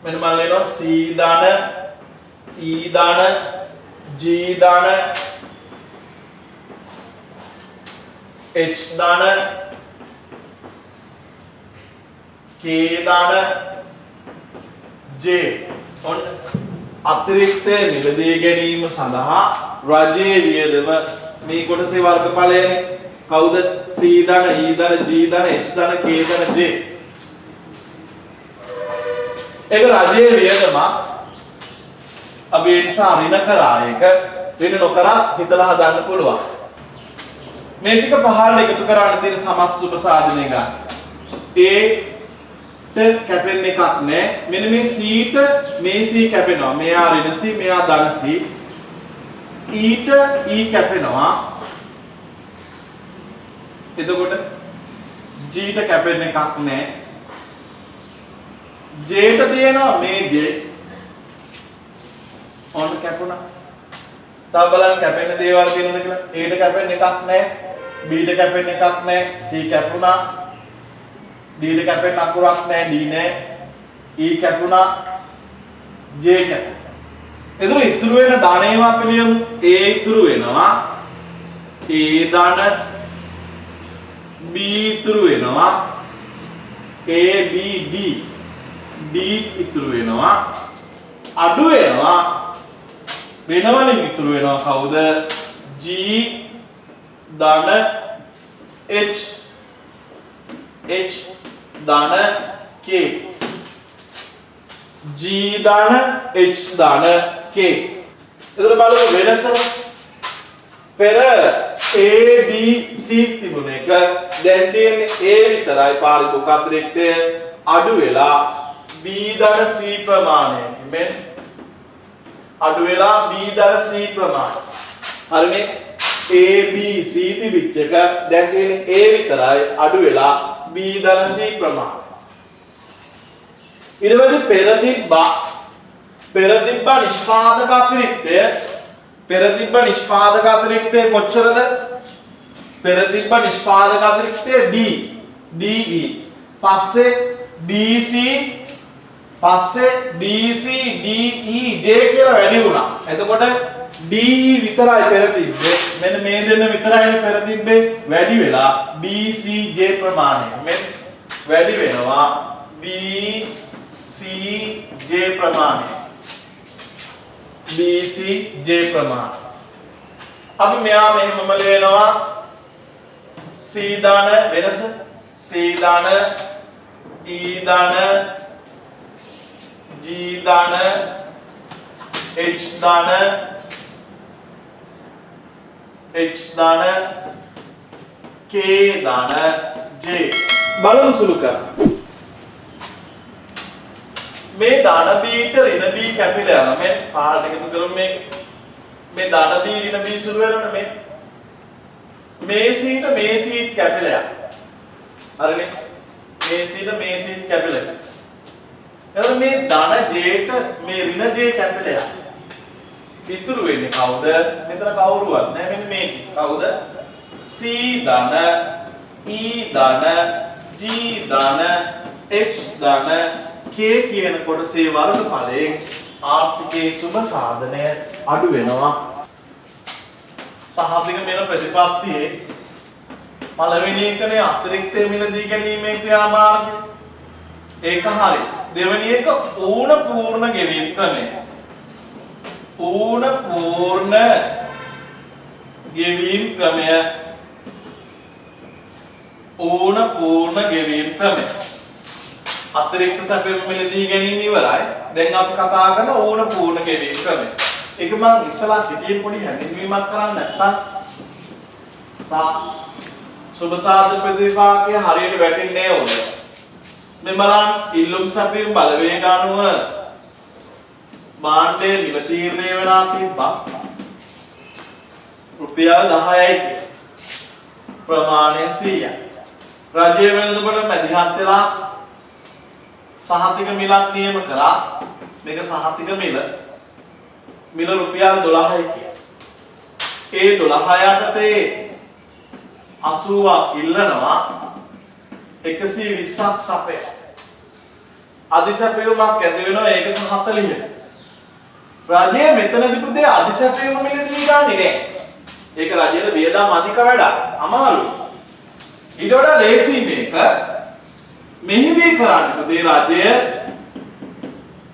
මෙන්න මම ලියනවා C ධන E ධන G ධන H ධන K ධන J ඔන්න අතිරික්තය මිලදී ගැනීම සඳහා රජයේ වියදම මේ කොටසේ වර්ගඵලයනේ. කවුද? C ධන E ධන G ධන H ධන K ධන J. ඒක රජයේ වියදම අපි ඒ නිසා ඍණ කරා එක ඍණ නොකරත් හිතලා හදන්න පුළුවන්. මේ ටික පහළ එකතු කරාට තියෙන සමස් සුබ සාධනය ගන්න. A කැපෙන්නේ එකක් නෑ. මෙන්න මේ C ට මේ C කැපෙනවා. මෙයා ඍණ C මෙයා ධන C. E ට E කැපෙනවා. එතකොට G ට කැපෙන්නේ එකක් නෑ. J ට තියෙනවා මේ J. ඔන්න කැපුණා. තව බලන්න කැපෙන දේවල් තියෙනවද කියලා. A ට කැපෙන්නේ එකක් නෑ. B ට කැපෙන්නේ එකක් නෑ. C කැපුණා. D ට කැපෙන්න අකුරක් නෑ. D නෑ. E කැපුණා. J කැපුණා. එතකොට ඉතුරු වෙන ධනේම අපි ලියමු. A ඉතුරු වෙනවා. A ධන B ඉතුරු වෙනවා. A B D D ඉතුරු වෙනවා. අඩු වෙනවා. වෙන වලින් ඉතුරු වෙනවා කවුද? G ධන H H ධන K G ධන H ධන K. එතකොට බලමු වෙනස. පෙර A B C තිබුණ එක දැන් තියෙන්නේ A විතරයි පාරිභෝගික අතිරික්තය අඩු වෙලා B ධන C ප්‍රමාණය. මෙන්න අඩු වෙලා B ධන C ප්‍රමාණය. හරිනේ? A B C තිබිච්ච එක දැන් තියෙන්නේ A විතරයි අඩු වෙලා B ධන C ප්‍රමාණය. ඊට පස්සේ පෙර තිබ්බා නිෂ්පාදක අතිරික්තය. පෙර තිබ්බ නිෂ්පාදක අතිරික්තය කොච්චරද? පෙර තිබ්බ නිෂ්පාදක අතිරික්තය D DE. පස්සේ DC පස්සේ BC DE J කියලා වැඩි වුණා. එතකොට DE විතරයි පෙර තිබ්බේ. මෙන්න මේ දෙන්න විතරයි පෙර තිබ්බේ. වැඩි වෙලා BC J ප්‍රමාණය. මෙන්න වැඩි වෙනවා BC J ප්‍රමාණය. BC J ප්‍රමාණය. අපි මෙයා මෙහෙමම ලියනවා C දාන වෙනස C දාන E දාන G දාන H දාන K දාන J බලමු සුළු කරන්න. මේ දාන B ට ඍණ B කැපිලා යනවා. මේ පාඩ එකතු කරමු මේ දාන B ඍණ B සුළු වෙනවනේ මේ C ට මේ C කැපිලා යනවා. හරිනේ. මේ C ට මේ C කැපිලා යනවා. එතකොට මේ ධන J ට මේ ඍණ J කැපිලා යනවා. ඉතුරු වෙන්නේ කවුද? මෙතන කවුරුවත් නැහැ. මෙන්න මේ කවුද? C ධන E ධන G ධන H ධන K කියන කොටසේ වර්ගඵලයෙන් ආර්ථිකයේ සුබ සාධනය අඩු වෙනවා. සහතික මෙල ප්‍රතිපත්තියේ පළවෙනි එකනේ අතිරික්ත මිලදී ගැනීමේ ක්‍රියාමාර්ගය. ඒක හරි. දෙවෙනි එක ඌණ පූර්ණ ගෙවීම් ක්‍රමය. ඌණ පූර්ණ ගෙවීම් ක්‍රමය. ඌණ පූර්ණ ගෙවීම් ක්‍රමය. අතිරික්ත සැපයුම් මිලදී ගැනීම ඉවරයි. දැන් අපි කතා කරන ඌණ පූර්ණ ගෙවීම් ක්‍රමය. ඒක මම ඉස්සලා පිටින් පොඩි හැඳින්වීමක් කරන්න නැත්තම් සුබ සාධක ප්‍රතිපාකයේ හරියට වැටෙන්නේ නැහැ ඕනේ. මේ බලන්න ඉල්ලුම් සැපයුම් බලවේග අනුව භාණ්ඩයේ මිල තීරණය වෙලා තිබ්බා. රුපියල් 10යි ප්‍රමාණය 100යි. රජයේ වෙළඳපොළ මැදිහත් වෙලා සහතික මිලක් නියම කරා. මේක සහතික මිල රුපියල් 12යි කිය. ඒ 12 යටතේ 80ක් ඉල්ලනවා 120ක් සපය. අධිසැපයුමක් ඇති වෙනවා ඒකට 40. රජය මෙතනදී පුතේ අධිසැපයුම මිලදී ගන්නේ නැහැ. ඒක රජයට වියදම් අධික වැඩක්. අමාරුයි. ඊට වඩා ලේසි මේක. මෙහිදී කරන්නේ පුතේ රජය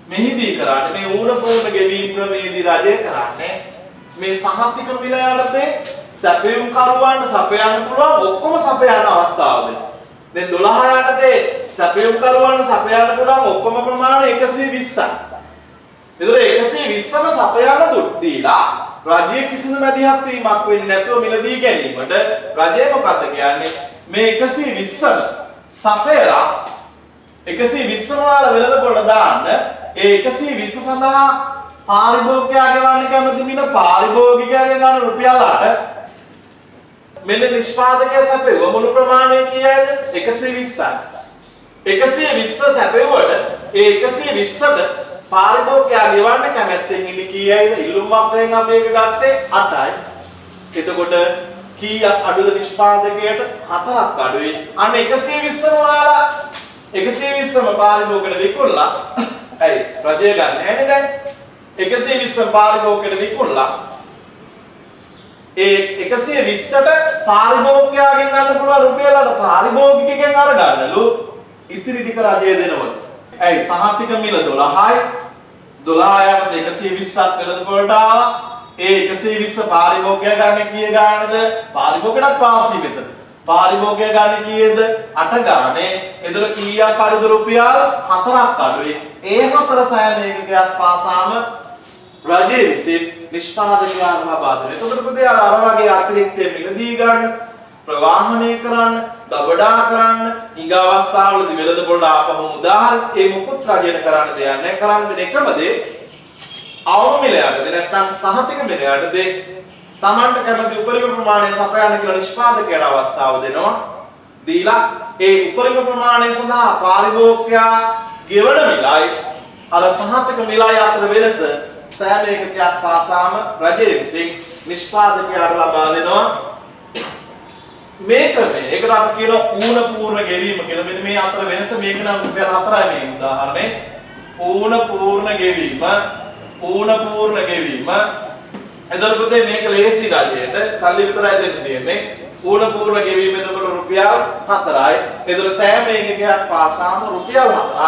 මෙහිදී කරන්නේ මේ ඌණ පූර්ණ ගෙවීම් ක්‍රමයේදී රජය කරන්නේ මේ සහතික මිල යටතේ සැපයුම් කරුවන්ට සපයන්න පුළුවන් ඔක්කොම සපයන අවස්ථාවද. දැන් 12 යටතේ සැපයුම් කරුවන්ට සපයන්න පුළුවන් ඔක්කොම ප්‍රමාණය 120යි. ඒතර 120ම සපයන්න දුක් දීලා රජය කිසිදු මැදිහත් වීමක් වෙන්නේ නැතුව මිලදී ගැනීමට රජය මොකද කියන්නේ මේ 120ම සපයලා 120ම වල වෙළඳපොළ දාන්න ඒ 120 සඳහා පාරිභෝගිකයා ගෙවන්නේ කැමති මිල පාරිභෝගිකයාගෙන් ගන්න රුපියල් 8 මෙන්න නිෂ්පාදකයා සැපෙව මුළු ප්‍රමාණය කීයද 120යි 120 සැපෙවුවට ඒ 120ට පාරිභෝගිකයා ගෙවන්න කැමැත්තෙන් ඉන්නේ කීයද ඉල්ලුම් වක්‍රයෙන් අපි එක ගත්තේ 8යි එතකොට කීයක් අඩුද නිෂ්පාදකයට 4ක් අඩුයි අන්න 120ම ඔයාලා 120ම පාරිභෝගිකයට විකුණලා ඇයි රජය ගන්න නැහැ දැන් 120 පාරිභෝගිකයට විකුණලා ඒ 120ට පාරිභෝගිකයාගෙන් ගන්න පුළුවන් රුපියල් වල පාරිභෝගිකයෙක්ගෙන් අර ගන්නලු ඉතිරි ටික රජය දෙනවලු. ඇයි සහතික මිල 12යි 12ට 120ක් වෙළඳපොළට ආවා. ඒ 120 පාරිභෝගිකයා ගන්න කීය ගානද? පාරිභෝගිකයටත් පාසි මෙතන. පාරිභෝගිකයා ගන්න කීයද? 8 ගානේ. එතකොට කීයක් අඩුද රුපියල් 4ක් අඩුයි. ඒ 4 සෑම එකකයක් පාසාම රජයේ විසින් නිෂ්පාදකයාට ලබා දෙන. එතකොට පුතේ අර වගේ අතිරික්තය මිලදී ගන්න, ප්‍රවාහනය කරන්න, දබඩා කරන්න, ඊග අවස්ථාවලදී වෙළඳපොළට ආපහු උදාහරණ ඒ මුකුත් රජයට කරන්න දෙයක් නැහැ. කරන්න දෙන එකම දේ අවම මිලයටද නැත්නම් සහතික මිලයටද Tamanට කැමති උපරිම ප්‍රමාණය සපයන්න කියලා නිෂ්පාදකයාට අවස්ථාව දෙනවා. දීලා ඒ උපරිම ප්‍රමාණය සඳහා පාරිභෝගිකයා ගෙවන මිලයි අර සහතික මිලයි අතර වෙනස සෑම එකකයක් පාසාම රජයේ විසින් නිෂ්පාදකයාට ලබා දෙනවා. මේ ක්‍රමය ඒකට අපි කියනවා ඌණ පූර්ණ ගෙවීම කියලා. මෙන්න මේ අතර වෙනස මේක නම් රුපියල් 4යි මේ උදාහරණේ. පූර්ණ ගෙවීම පූර්ණ ගෙවීම. එතකොට පුතේ මේක ලේසි රජයට සල්ලි විතරයි දෙන්න තියෙන්නේ. පූර්ණ ගෙවීම එතකොට රුපියල් 4යි. එතකොට සෑම එකකයක් පාසාම රුපියල් 4ක්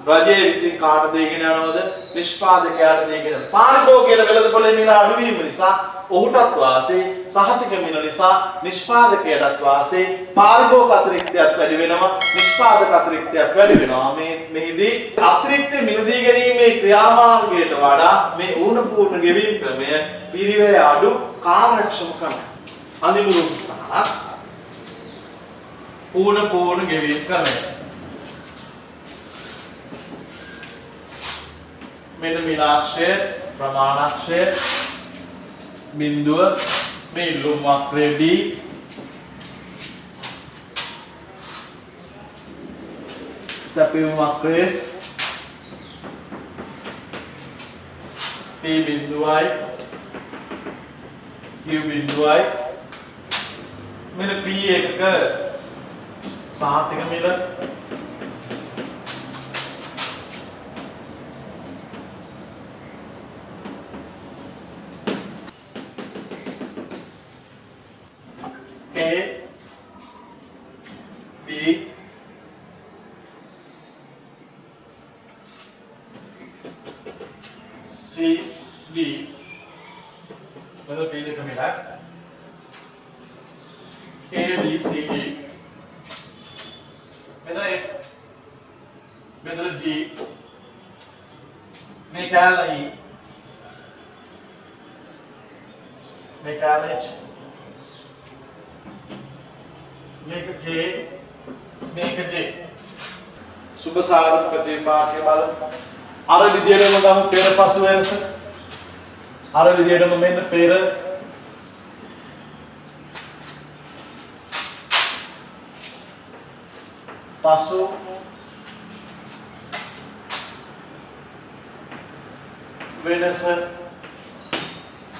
රජයේ විසින් කාට දෙගෙන යනවද? නිෂ්පාදකයාට දෙගෙන. පාරිභෝගිකයට වෙළඳපොලේ මිල අඩු වීම නිසා ඔහුටත් වාසේ, සහතික මිල නිසා නිෂ්පාදකයටත් වාසේ, පාරිභෝගික අතිරික්තයක් වැඩි වෙනවා, නිෂ්පාදක අතිරික්තයක් වැඩි වෙනවා. මෙහිදී අතිරික්ත මිලදී ගැනීමේ ක්‍රියාමාර්ගයට වඩා මේ පූර්ණ ගෙවීම් ක්‍රමය පිරිවැය අඩු කාර්යක්ෂම ක්‍රමයක්. අනිමුරු ස්ථානක් පූර්ණ ගෙවීම් ක්‍රමය. මෙන්න මිලාක්ෂය, ප්‍රමාණාක්ෂය, බිඳුව, මේ ඉල්ලුම් වක්‍රය D, සැපයුම් වක්‍රය S, P බිඳුවයි, Q බිඳුවයි. මෙන්න P එකක සහතික මිල, A, B, C, D. मतलब P देखो मिला A, B, C, D. मतलब F, मतलब G, में क्या नहीं, में क्या नहीं, මේක K මේක J. සුබ සාධක ප්‍රතිපාක්‍ය බලමු. අර විදියටම ගමු පෙර පසු වෙනස. අර විදියටම මෙන්න පෙර පසු වෙනස.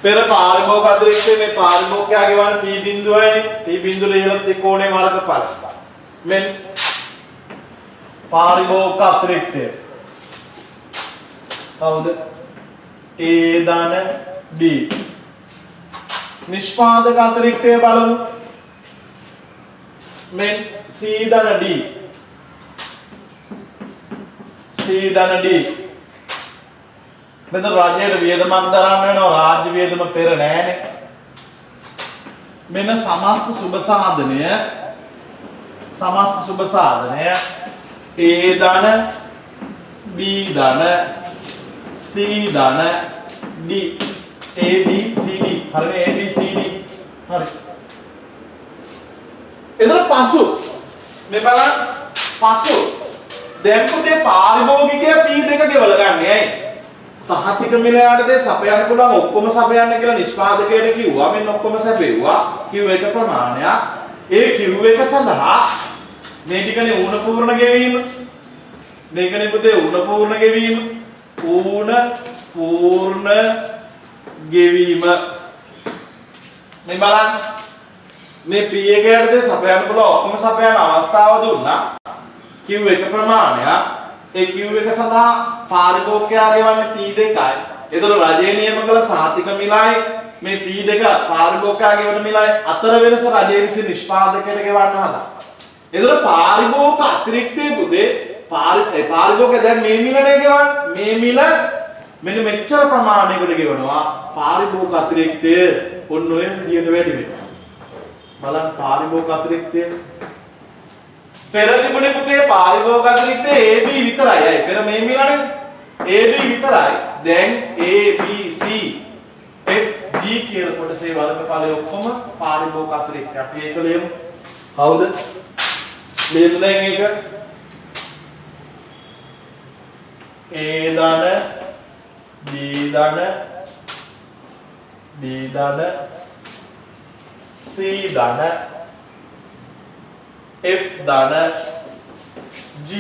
පෙර පාරිභෝගික අතිරික්තය මේ පාරිභෝගිකයාගේ වන P බිඳුවයිනේ. P බිඳුව ඉහළ ත්‍රිකෝණයේ වර්ගඵල. මෙන් පාරිභෝගික අතිරික්තය. කවුද? A ධන B. නිෂ්පාදක අතිරික්තය බලමු. මෙන් C ධන D. C ධන D. මෙතන රාජ්‍යයට වියදමක් දරන්න වෙනවා. රාජ්‍ය වියදම පෙර නෑනේ. මෙන්න සමස්ත සුබ සාධනය A ධන B ධන C ධන D A B C D. හරිනේ A B C D. හරි. එතන පසු මේ බලන්න පසු දැන් පුතේ පාරිභෝගිකයා P2 ගෙවල ගන්නේ ඇයි? සහතික මිලයට දෙ සපයන්න පුළුවන් ඔක්කොම සපයන්න කියලා නිෂ්පාදකයට කිව්වා. මෙන්න ඔක්කොම සැපෙව්වා. Q1 ප්‍රමාණයක්. ඒ Q1 සඳහා මේ ටිකනේ පූර්ණ ගෙවීම. මේකනේ පුතේ පූර්ණ ගෙවීම. පූර්ණ ගෙවීම. මේ බලන්න. මේ P1කට දෙ සපයන්න පුළුවන් ඔක්කොම සපයන්න අවස්ථාව දුන්නා. Q1 ප්‍රමාණයක්. ඒ Q1 සඳහා පාරිභෝගිකයාගේ වන්නේ P2යි. ඒතර රජයේ නියම කළ සහතික මිලයි මේ P2 පාරිභෝගිකයාගේ වන මිලයි අතර වෙනස රජයේ විසින් නිෂ්පාදකයට ගෙවන්න හදා. ඒතර පාරිභෝගික අතිරික්තයේ පුතේ පාරිභෝගිකයා දැන් මේ මිලනේ ගෙවන්නේ. මේ මිල මෙන්න මෙච්චර ප්‍රමාණයකට ගෙවනවා. පාරිභෝගික අතිරික්තය ඔන්න ඔය විදියට වැඩි වෙනවා. බලන්න පාරිභෝගික අතිරික්තය පෙර තිබුණේ පුතේ පාරිභෝගික අතිරික්තය AB විතරයි. අය පෙර මේ මිලනේ AB විතරයි. දැන් A B C F G කියන කොටසේ වර්ගඵලය ඔක්කොම පාරිභෝගික අතිරික්තය. අපි ඒක ලියමු. හවුද? ලියමු දැන් ඒක. A ධන B ධන D ධන C ධන F ධන G.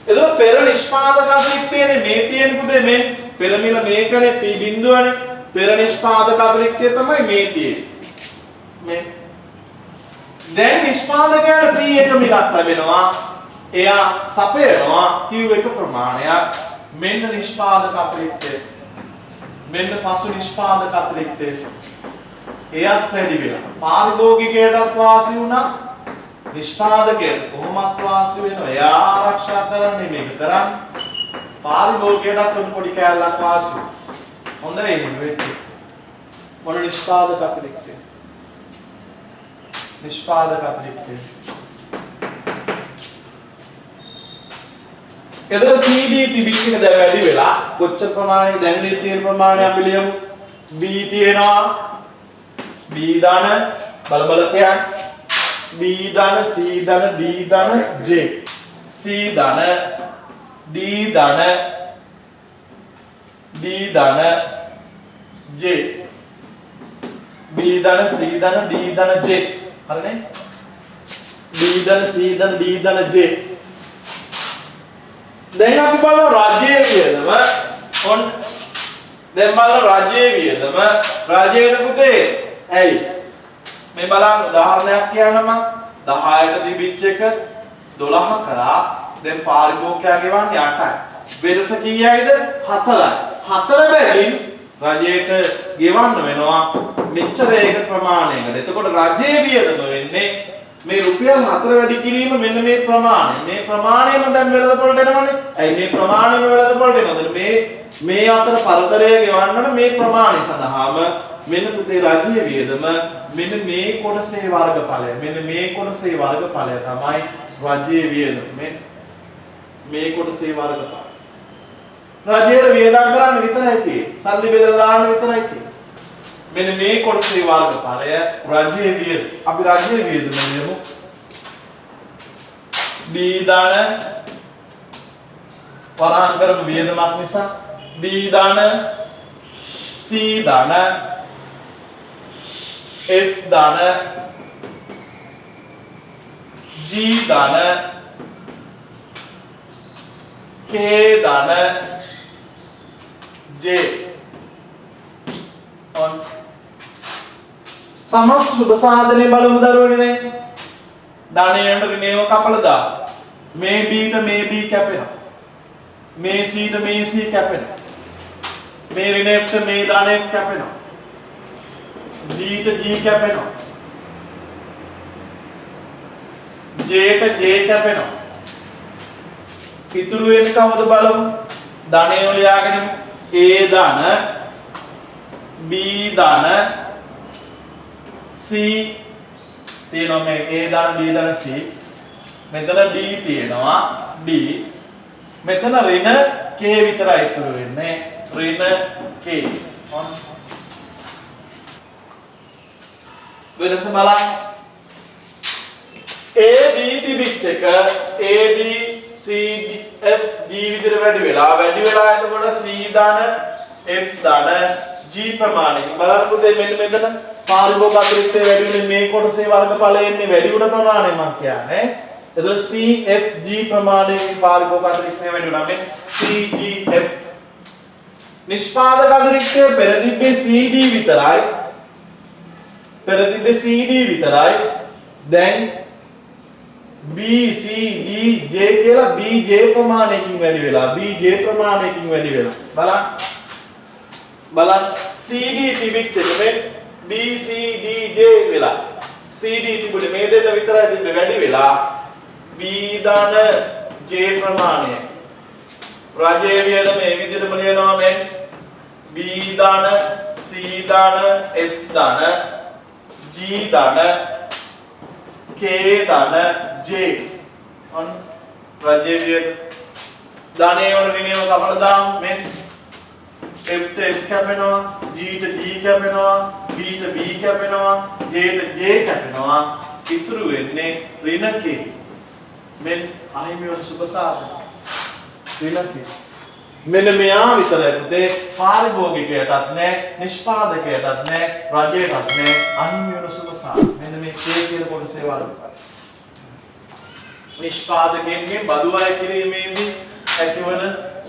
එතකොට පෙර නිෂ්පාදක අතිරික්තයනේ මේ තියෙන පුතේ මේ පෙර මිල මේකනේ P බිඳුවනේ. පෙර නිෂ්පාදක අතිරික්තය තමයි මේ තියෙන්නේ. මේ දැන් නිෂ්පාදකයාට P1 මිලක් ලැබෙනවා. එයා සපයනවා කිව් එක ප්‍රමාණයක්. මෙන්න නිෂ්පාදක අතිරික්තය. මෙන්න පසු නිෂ්පාදක අතිරික්තය. එයත් වැඩි වෙලා. පාරිභෝගිකයටත් වාසි වුණා. නිෂ්පාදකයට කොහොමත් වාසි වෙනවා. එයා ආරක්ෂා කරන්නේ මේක කරන්නේ. පාරිභෝගිකයටත් උන් පොඩි කෑල්ලක් වාසි වෙනවා. හොඳයි එහෙම වෙන්නේ. මොන නිෂ්පාදක අතිරික්තය? නිෂ්පාදක අතිරික්තය. එතකොට CD තිබිච්ච එක දැන් වැඩි වෙලා කොච්චර ප්‍රමාණයක දැන් මේ තියෙන ප්‍රමාණය අපි ලියමු. B තියෙනවා. B ධන බල කියන්න. B ධන C ධන D ධන J. C ධන D ධන D ධන J. B ධන C ධන D ධන J. හරිනේ? B ධන C ධන D ධන J. දැන් අපි බලන රාජ්‍යයේ වියදම ඔන්න දැන් බලන රාජ්‍යයේ වියදම රාජ්‍යයට පුතේ ඇයි මේ බලන්න උදාහරණයක් කියන්නම් 10ට තිබිච්ච එක 12 කරා දැන් පාරිභෝගිකයා ගෙවන්නේ 8යි වෙනස කීයයිද 4යි 4 බැගින් රාජ්‍යයට ගෙවන්න වෙනවා මෙච්චර ඒක ප්‍රමාණයකට එතකොට රාජ්‍යයේ වියදම වෙන්නේ මේ රුපියල් 4 වැඩි කිරීම මෙන්න මේ ප්‍රමාණය. මේ ප්‍රමාණයම දැන් වෙළඳපොළට එනවනේ. ඇයි මේ ප්‍රමාණයම වෙළඳපොළට එනවද? මේ අතර පරතරය ගෙවන්නට මේ ප්‍රමාණය සඳහාම මෙන්න පුතේ රාජ්‍ය වියදම මෙන්න මේ කොටසේ වර්ගඵලය. මෙන්න මේ කොටසේ වර්ගඵලය තමයි රාජ්‍ය වියදම. මේ කොටසේ වර්ගඵලය. රාජ්‍යයට වියදම් කරන්න විතරයි තියෙන්නේ. සල්ලි බෙදලා දාන්න විතරයි තියෙන්නේ. මෙන්න මේ කොටසේ වර්ගඵලය රාජ්‍ය වියදම. අපි රාජ්‍ය වියදම ලියමු. B ධන වරහන් කරමු වියදමක් නිසා B ධන C ධන F ධන G ධන K ධන J on සමස්ත සුබ සාධනයේ බලමු දරුවනේ ධනයට ඍණේව කපලා දා මේ B ට මේ B කැපෙනවා මේ C ට මේ C කැපෙනවා මේ ඍණයට මේ ධනයට කැපෙනවා G ට G කැපෙනවා J ට J කැපෙනවා ඉතුරු වෙන්නේ කවුද බලමු ධනය ලියාගෙන A ධන B ධන C තියෙනවා මේ A ධන B ධන C මෙතන D තියෙනවා D මෙතන ඍණ K විතරයි ඉතුරු වෙන්නේ ඍණ K වෙනස බලන්න A B තිබිච්ච එක A B C D F G විතර වැඩි වෙලා එතකොට C ධන F ධන G ප්‍රමාණය බලන්න පුතේ මෙන්න මෙතන පාරිභෝගික අතිරික්තය වැඩි වෙන මේ කොටසේ වර්ගඵලය එන්නේ වැඩි උන ප්‍රමාණය මම කියන්නේ. එතකොට C F G ප්‍රමාණයෙන් පාරිභෝගික අතිරික්තය වැඩි වුණා මේ C G F නිෂ්පාදක අතිරික්තය පෙරදිබ්බේ CD විතරයි. පෙරදිබ්බේ CD විතරයි. දැන් B C D J කියලා B J ප්‍රමාණයකින් වැඩි වෙලා B J ප්‍රමාණයකින් වැඩි වෙලා බලන්න CD තිබිච්ච එක B C D J වෙලා CD තිබුණේ මේ දෙන්න විතරයි තිබ්බේ වැඩි වෙලා B ධන J ප්‍රමාණය රාජ්‍ය වියදම මේ විදිහටම ලියනවා මේ B ධන C ධන F ධන G ධන K ධන J on රාජ්‍ය වියදම ධනය වල ඍණයව කපලා දාමු මේ F ට F කැපෙනවා G ට G කැපෙනවා B ට B කැපෙනවා J ට J කැපෙනවා ඉතුරු වෙන්නේ ඍණ K මෙන්න අහිමි වන සුබ සාධක ඍණ K මෙන්න මෙයා විතරයි පුතේ පාරිභෝගිකයටත් නෑ නිෂ්පාදකයටත් නෑ රජයටත් නෑ අහිමි වන සුබ සාධක මෙන්න මේ K කියන කොටසේ වර්ගඵලය නිෂ්පාදකයන්ගේ බදු අය කිරීමේදී ඇතිවන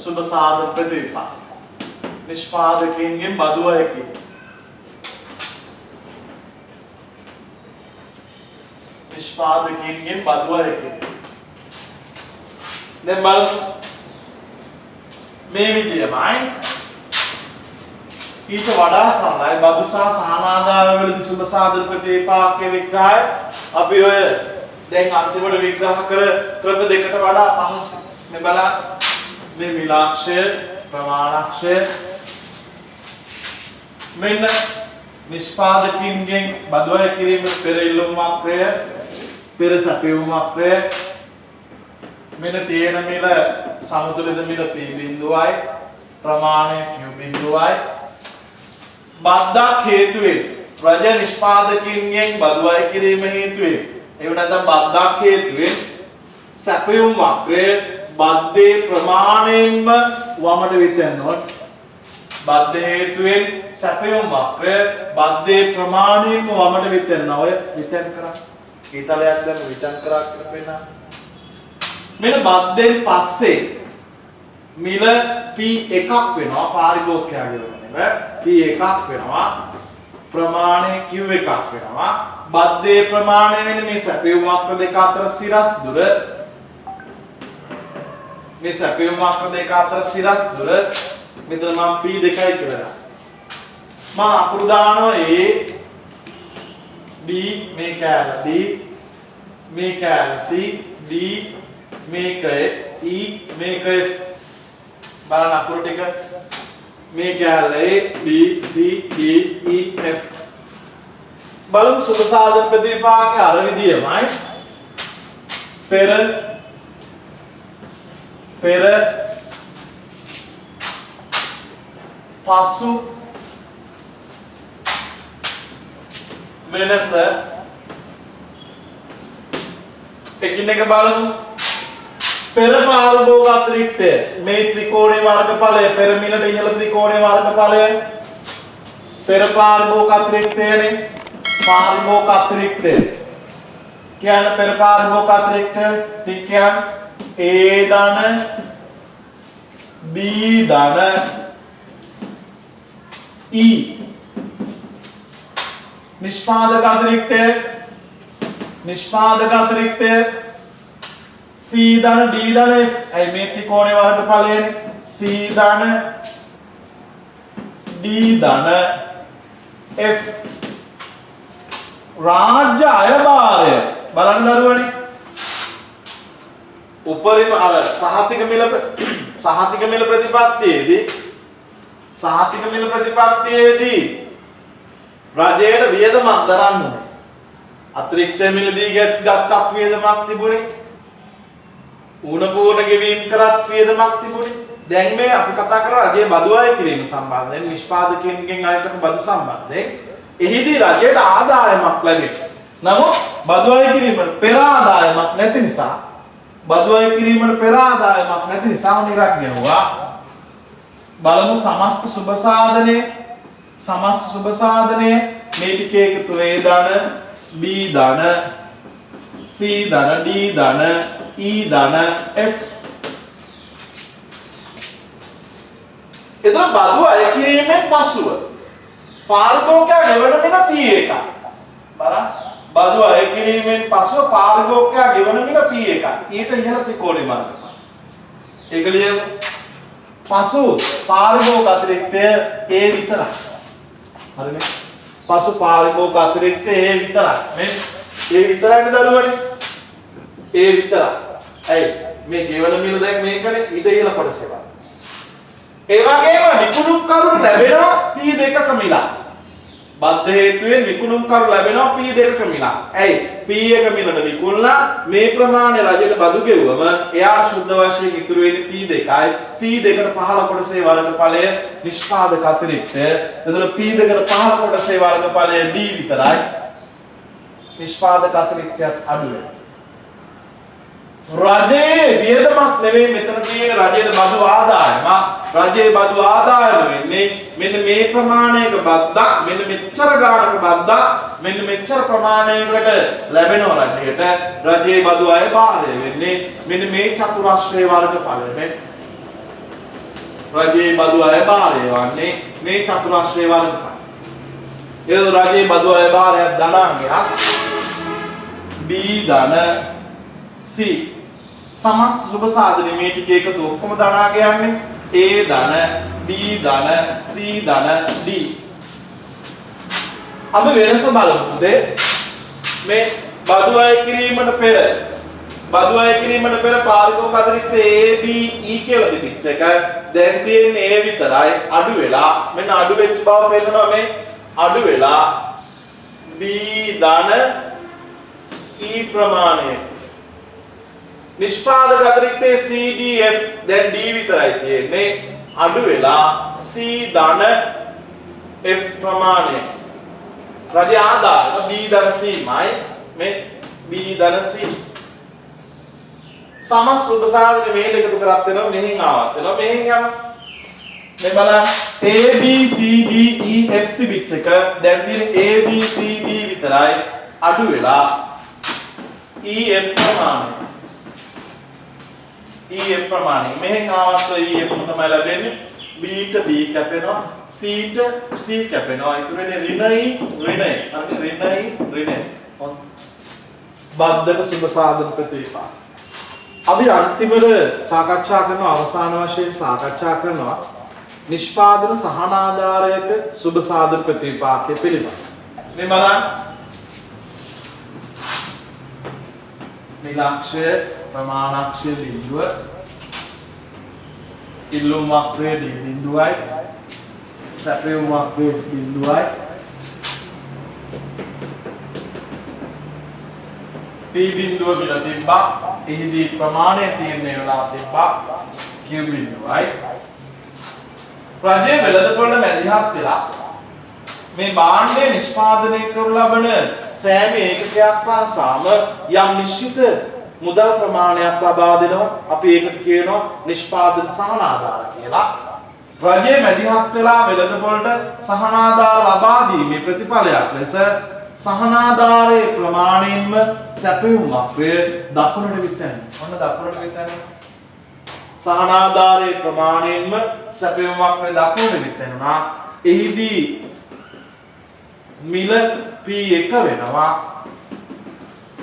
සුබ සාධක ප්‍රතිවිපාක නිෂ්පාදකයන්ගෙන් බදු අය කිරීම නිෂ්පාදකයන්ගෙන් බදු අය කිරීම දැන් බලමු මේ විදියමයි ඊට වඩා සරලයි බදු සහ සහනාදාය වලදී සුභ සාධක ප්‍රතිපාක්‍ය විග්‍රහය අපි ඔය දැන් අන්තිමට විග්‍රහ කර ක්‍රම දෙකට වඩා පහසුයි. මේ බලන්න මේ මිලාක්ෂය ප්‍රමාණාක්ෂය මෙන්න නිෂ්පාදකින්ගෙන් බදු අය කිරීම පෙර ඉල්ලුම් වක්‍රය පෙර සැපයුම් වක්‍රය මෙන්න තියෙන මිල සමතුලිත මිල p බිඳුවයි ප්‍රමාණය q බිඳුවයි බද්දක් හේතුවෙන් රජ නිෂ්පාදකින්ගෙන් බදු අය කිරීම හේතුවෙන් එහෙම නැත්නම් බද්දක් හේතුවෙන් සැපයුම් වක්‍රය බද්දේ ප්‍රමාණයෙන්ම වමට විතනොත් බද්ද හේතුවෙන් සැපයුම් වක්‍රය බද්දේ ප්‍රමාණයෙන්ම වමට විතනවා ඔය විතන් කරා ඊතලයක් දැන් විතන් කරා කියලා පේනවා මෙන්න බද්දෙන් පස්සේ මිල p1ක් වෙනවා පාරිභෝගිකයාගේ වනේ p1ක් වෙනවා ප්‍රමාණය q1ක් වෙනවා බද්දේ ප්‍රමාණය වෙන්නේ මේ සැපයුම් වක්‍ර දෙක අතර සිරස් දුර මේ සැපයුම් වක්‍ර දෙක අතර සිරස් දුර මෙතන මම p2යි කියලා මම අකුරු දානවා a b මේ කෑල්ල d මේ කෑල්ල c d මේක e මේක f බලන්න අකුරු ටික මේ කෑල්ල a b c d e f බලමු සුභ සාධක ප්‍රතිපාකයේ අර විදියමයි පෙර පසු වෙනස එකිනෙක බලමු පෙර පාරභෝග අතිරික්තය මේ ත්‍රිකෝණයේ වර්ගඵලය පෙර මිලට ඉහළ ත්‍රිකෝණයේ වර්ගඵලය පෙර පාරභෝග අතිරික්තයනේ පාරභෝග අතිරික්තය කියන්නේ පෙර පාරභෝග අතිරික්තය කියන්නේ a ධන b ධන e निष्पादक अतिरिक्त c धन d धन f ऐ මේ ත්‍රිකෝණයේ වර්ගඵලයනේ c ධන d ධන f රාජ්‍ය අයභාරය බලන්න දරුවනේ උපරිම සහතික මිල ප්‍රතිපත්තියේදී රජයට වියදමක් දරන්න ඕනේ. අතිරික්ත මිලදී ගත්තක් වියදමක් තිබුණේ. ඌණ ගෙවීම කරත් වියදමක් තිබුණේ. දැන් මේ අපි කතා කරා රජයේ බදු අය කිරීම සම්බන්ධයෙන් නිෂ්පාදකයන්ගෙන් අය කරන බදු සම්බන්ධයෙන් එහිදී රජයට ආදායමක් ලැබෙනවා. නමුත් බදු අය කිරීමට පෙර ආදායමක් නැති නිසා නිරක් ගැහුවා. බලමු සමස්ත සුභ සාධනයේ මේ ටිකේ එකතු a ධන b ධන c ධන d ධන e ධන f එතන බදු අය කිරීමෙන් පසුව පාරිභෝගිකයා ගෙවන මිල p1 බලන්න බදු අය කිරීමෙන් පසුව පාරිභෝගිකයා ගෙවන මිල p1 ඊට ඉහළ ත්‍රිකෝණය වර්ගඵල ඒක ලියමු පසු පාරිභෝග අතිරික්තය a විතරයි හරිනේ පසු පාරිභෝග අතිරික්තය a විතරයි මේ a විතරයිනේ දරුවනේ a විතරයි ඇයි මේ ගෙවන මිල දැන් මේකනේ ඊට ඉහළ කොටසේ වල ඒ වගේම විකුණුම්කරු ලැබෙනවා p2ක මිල බද්ධ හේතුවෙන් විකුණුම්කරු ලැබෙනවා p2ක මිල ඇයි p1 මිලද විකුණලා මේ ප්‍රමාණය රජයට බදු ගෙවුවම එයා සුද්ධ වශයෙන් ඉතුරු වෙන්නේ p2යි p2කට පහළ කොටසේ වර්ගඵලය නිෂ්පාදක අතිරික්තය එතන p2කට පහළ කොටසේ වර්ගඵලය d විතරයි නිෂ්පාදක අතිරික්තයත් අඩු වෙනවා රජයේ වියදමක් නෙවෙයි මෙතන තියෙන රජයේ බදු ආදායම රජයේ බදු ආදායම වෙන්නේ මෙන්න මේ ප්‍රමාණයක බද්දා මෙන්න මෙච්චර ගානක බද්දා මෙන්න මෙච්චර ප්‍රමාණයකට ලැබෙනවා රජයේ බදු අය භාරය වෙන්නේ මෙන්න මේ චතුරස්‍රයේ වර්ගඵලය රජයේ බදු අය භාරය වන්නේ මේ චතුරස්‍රයේ වර්ගඵලය ඒ රජයේ බදු අය භාරයක් ධනාංගයක් b ධන c සමස්ත සුබ සාධනේ මේ ටික එකතු ඔක්කොම ධනාග යන්නේ A ධන B ධන C ධන D. අපි වෙනස බලමු. මේ බදු අය කිරීමට පෙර පාරිභෝගික අතිරික්ත A B E කියලා දෙපිච්ච එක දැන් තියෙන්නේ A විතරයි අඩු වෙලා මෙන්න අඩු වෙච්ච බව පෙන්නනවා මේ අඩු වෙලා B ධන E ප්‍රමාණය නිෂ්පාදක අතිරික්තයේ C D F දැන් D විතරයි තියෙන්නේ අඩු වෙලා C ධන F ප්‍රමාණය රජය ආදායම B ධන C මයි මේ B ධන C සමස් උපසාධනේ මේල එකතු කරත් වෙනවා මෙහෙන් ආවත් වෙනවා මෙහෙන් යනවා මේ බලන්න A B C D E F තිබිච්ච එක දැන් තියෙන්නේ A B C D විතරයි අඩු වෙලා E F ප්‍රමාණය මෙහෙන් ආවත් E F තමයි ලැබෙන්නේ B ට B කැපෙනවා C ට C කැපෙනවා ඊට වෙන්නේ ඍණයි බද්ධක සුබ සාධන ප්‍රතිපා අපි අන්තිමට සාකච්ඡා කරන අවසාන වශයෙන් සාකච්ඡා කරනවා නිෂ්පාදන සහනාධාරයක සුබ සාධන ප්‍රතිපාකයේ පිළිබඳ. මේ බලන්න නිලක්ෂය ප්‍රමාණක්ෂය බිඳුව ඉල්ලුම් වක්‍රයේ D බිඳුවයි සැපයුම් වක්‍රයේ බිඳුවයි P බිඳුව බිල තිබ්බා එහිදී ප්‍රමාණය තීරණය වෙලා තිබ්බා Q බිඳුවයි රජයේ වෙළඳපොළ මැදිහත් වෙලා මේ භාණ්ඩය නිෂ්පාදනය කරන ලබන සෑම ඒකකයක් පාසාම යම් නිශ්චිත මුදල් ප්‍රමාණයක් ලබා දෙනවා අපි ඒකට කියනවා නිෂ්පාදන සහනාධාර කියලා රජයේ මැදිහත් වෙලා වෙළඳපොළට සහනාධාර ලබා දීමේ ප්‍රතිඵලයක් ලෙස සහනාධාරයේ ප්‍රමාණයෙන්ම සැපයුම් වක්‍රය දකුණට විතැන. ඔන්න දකුණට විතැන. සහනාධාරයේ ප්‍රමාණයෙන්ම සැපයුම් වක්‍රය දකුණට විතැනුණා. එහිදී මිල P1 වෙනවා.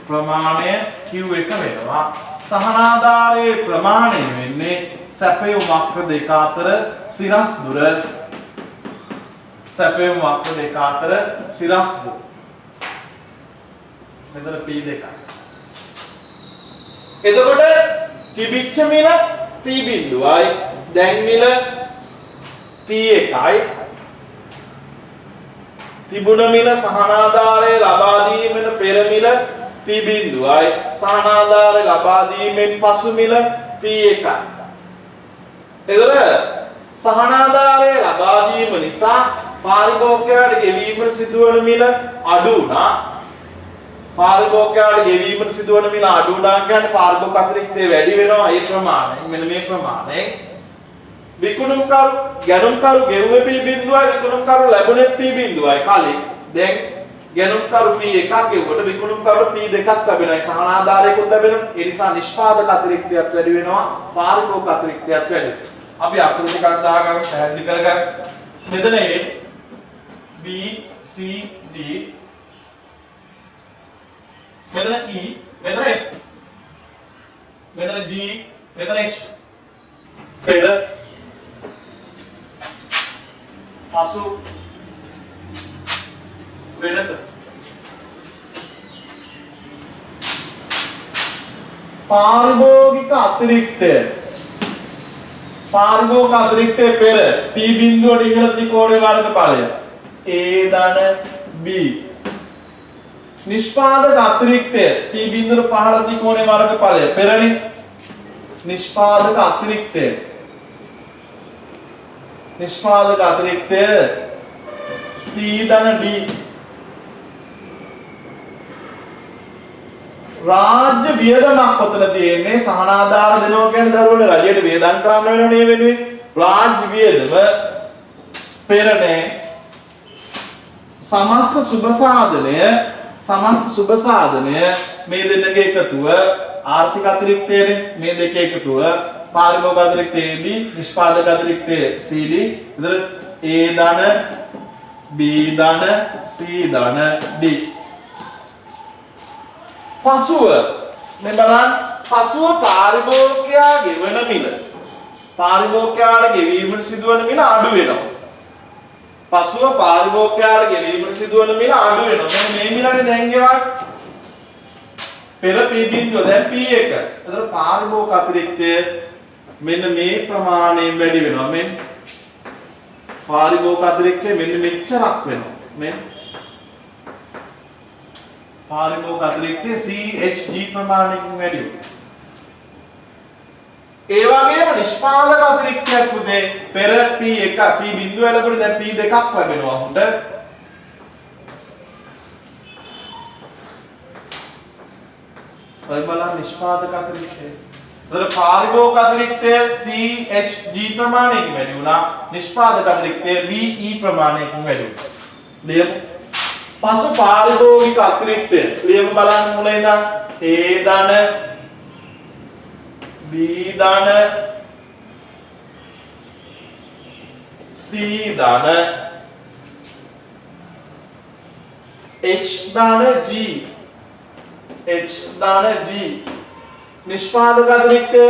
ප්‍රමාණය Q1 වෙනවා. සහනාධාරයේ ප්‍රමාණය වෙන්නේ සැපයුම් වක්‍ර දෙක අතර සිරස් දුර. සැපයුම් වක්‍ර දෙක අතර සිරස් දුර. මෙතන P2. එතකොට තිබිච්ච මිල P බිඳුවයි දැන් මිල P1යි තිබුණ මිල සහනාධාරය ලබා දීමෙන් පෙර මිල P බිඳුවයි සහනාධාරය ලබා දීමෙන් පසු මිල P1යි. එතකොට සහනාධාරය ලබා දීම නිසා පාරිභෝගිකයාට ගෙවීමට සිදුවන මිල අඩු වුණා. පාරිභෝගිකයාට ගෙවීමට සිදුවන මිල අඩු වුණා කියන්නේ පාරිභෝගික අතිරික්තය වැඩි වෙනවා ඒ ප්‍රමාණයෙන්. මෙන්න මේ ප්‍රමාණයෙන් විකුණුම්කරු ගැනුම්කරු ගෙවුවේ P බිඳුවයි විකුණුම්කරු ලැබුණේ P බිඳුවයි කලින්. දැන් ගැනුම්කරු P1ක් ගෙවුවට විකුණුම්කරු P2ක් ලැබෙනවා. සහනාධාරයකුත් ලැබෙනවා. ඒ නිසා නිෂ්පාදක අතිරික්තයක් වැඩි වෙනවා. පාරිභෝගික අතිරික්තයක් වැඩි වෙනවා. අපි අකුරු ටිකක් දාගමු පැහැදිලි කරගන්න. මෙතන A B C D මෙතන E මෙතන F මෙතන G මෙතන H පෙර පසු වෙනස පාරිභෝගික අතිරික්තය පෙර P බිඳුවට ඉහළ ත්‍රිකෝණයේ වර්ගඵලය A ධන B නිෂ්පාදක අතිරික්තය P බිඳුවට පහළ ත්‍රිකෝණයේ වර්ගඵලය පෙරණි නිෂ්පාදක අතිරික්තය C ධන D රාජ්‍ය වියදමක් ඔතන තියෙන්නේ සහනාධාර දෙනවා කියන්නේ දරුවනේ රජයට වියදම් කරන්න වෙනවනේ වෙනුවේ රාජ්‍ය වියදම පෙරනේ සමස්ත සුබ සාධනය මේ දෙන්නගේ එකතුව ආර්ථික අතිරික්තයනේ මේ දෙක එකතුව පාරිභෝගික අතිරික්තය AB නිෂ්පාදක අතිරික්තය CD විතර A ධන B ධන C ධන D පසුව මේ බලන්න පසුව පාරිභෝගිකයා ගෙවන මිල පාරිභෝගිකයාට ගෙවීමට සිදුවන මිල අඩු වෙනවා. පසුව පාරිභෝගිකයාට ගෙවීමට සිදුවන මිල අඩු වෙනවා. මෙන්න මේ මිලනේ දැන් ගෙවන්නේ. පෙර P බිඳුව දැන් P1. එතකොට පාරිභෝගික අතිරික්තය මෙන්න මේ ප්‍රමාණයෙන් වැඩි වෙනවා. මෙන්න පාරිභෝගික අතිරික්තය මෙන්න මෙච්චරක් වෙනවා. මෙන්න පාරිභෝගික අතිරික්තය CHG ප්‍රමාණයකින් වැඩි වෙනවා. ඒ වගේම නිෂ්පාදක අතිරික්තයක් පුතේ පෙර P1 P බිඳුව වලකට දැන් P2ක් ලැබෙනවා උන්ට. ඔය බලන්න නිෂ්පාදක අතිරික්තය. ඒතර පාරිභෝගික අතිරික්තය CHG ප්‍රමාණයකින් වැඩි වුණා. නිෂ්පාදක අතිරික්තය VE ප්‍රමාණයකින් වැඩි වුණා. ලියමු. පසු පාරිභෝගික අතිරික්තය ලියමු බලන්න මුලින් ඉඳන් A ධන B ධන C ධන H ධන G H ධන G නිෂ්පාදක අතිරික්තය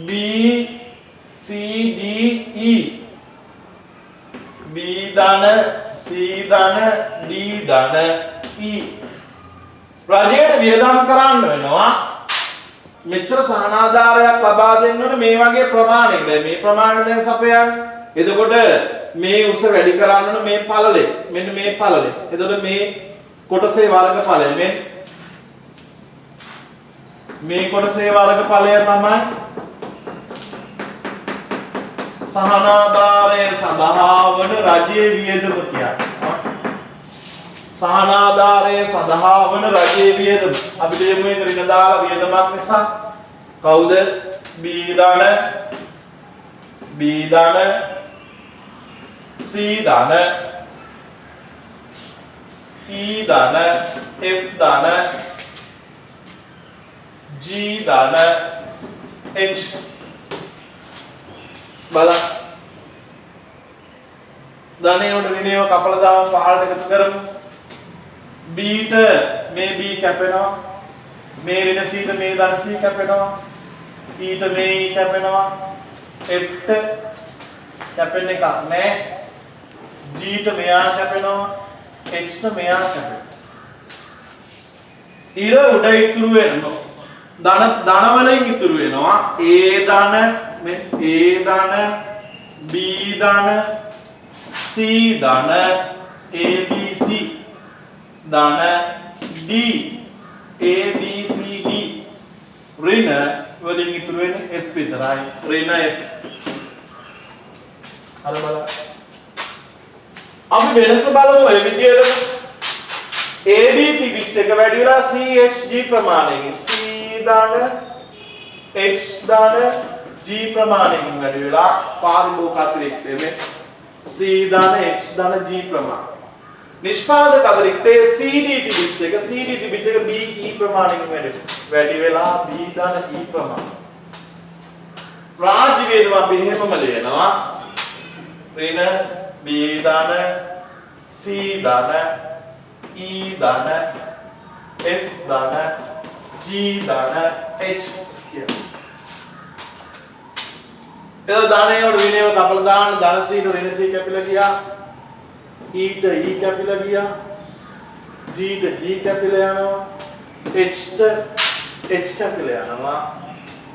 B C D E B ධන C ධන D ධන E රජයට වියදම් කරන්න වෙනවා. මෙච්චර සහනාධාරයක් ලබා දෙන්න ඕනේ මේ වගේ ප්‍රමාණයක. මේ ප්‍රමාණය දැන් සපයන්නේ. එතකොට මේ උස වැඩි කරන්න ඕනේ මේ පළලේ. මෙන්න මේ පළලේ. එතකොට මේ කොටසේ වර්ගඵලය මේ කොටසේ වර්ගඵලය තමයි සහනාධාරය සඳහා වන රජයේ වියදම කියන්නේ. සහනාධාරය සඳහා වන රජයේ වියදම. අපි ලියමු එක ඍණ දාලා වියදමක් නිසා කවුද? B ධන C ධන E ධන F ධන G ධන H බලන්න. ධනයේ උඩ ඍණයව කපලා දාම පහළට එකතු කරමු. B ට මේ B කැපෙනවා. මේ ඍණ C ට මේ ධන C කැපෙනවා. E ට මේ E කැපෙනවා. F ට කැපෙන එකක් නැහැ. G ට මෙයා කැපෙනවා. H ට මෙයා කැපෙනවා. ඊළ උඩ ඉතුරු වෙනවා. ධන වලින් ඉතුරු වෙනවා. A ධන B ධන C ධන ABC ධන D ABCD ඍණ වලින් ඉතුරු වෙන්නේ F විතරයි. ඍණ F. අර බලන්න. අපි වෙනස බලමු මේ විදියට. AB තිබිච්ච එක වැඩි වෙලා CHG ප්‍රමාණයෙන් C ධන H ධන G ප්‍රමාණයෙන් වැඩි වෙලා පාරිභෝගික අතිරික්තය මේ C ධන H ධන G ප්‍රමාණය. නිෂ්පාදක අතිරික්තයේ CD තිබිච්ච එක BE ප්‍රමාණයෙන් වැඩි වෙලා B ධන E ප්‍රමාණය. රාජ්‍ය වියදම අපි එහෙමම ලියනවා. ඍණ B ධන C ධන E ධන F ධන G ධන H කියලා. එතන ධනයේ ඍණයව කපලා දාන්න ධන C ට ඍණ C කැපිලා ගියා. E ට E කැපිලා ගියා. G ට G කැපිලා යනවා. H ට H කැපිලා යනවා.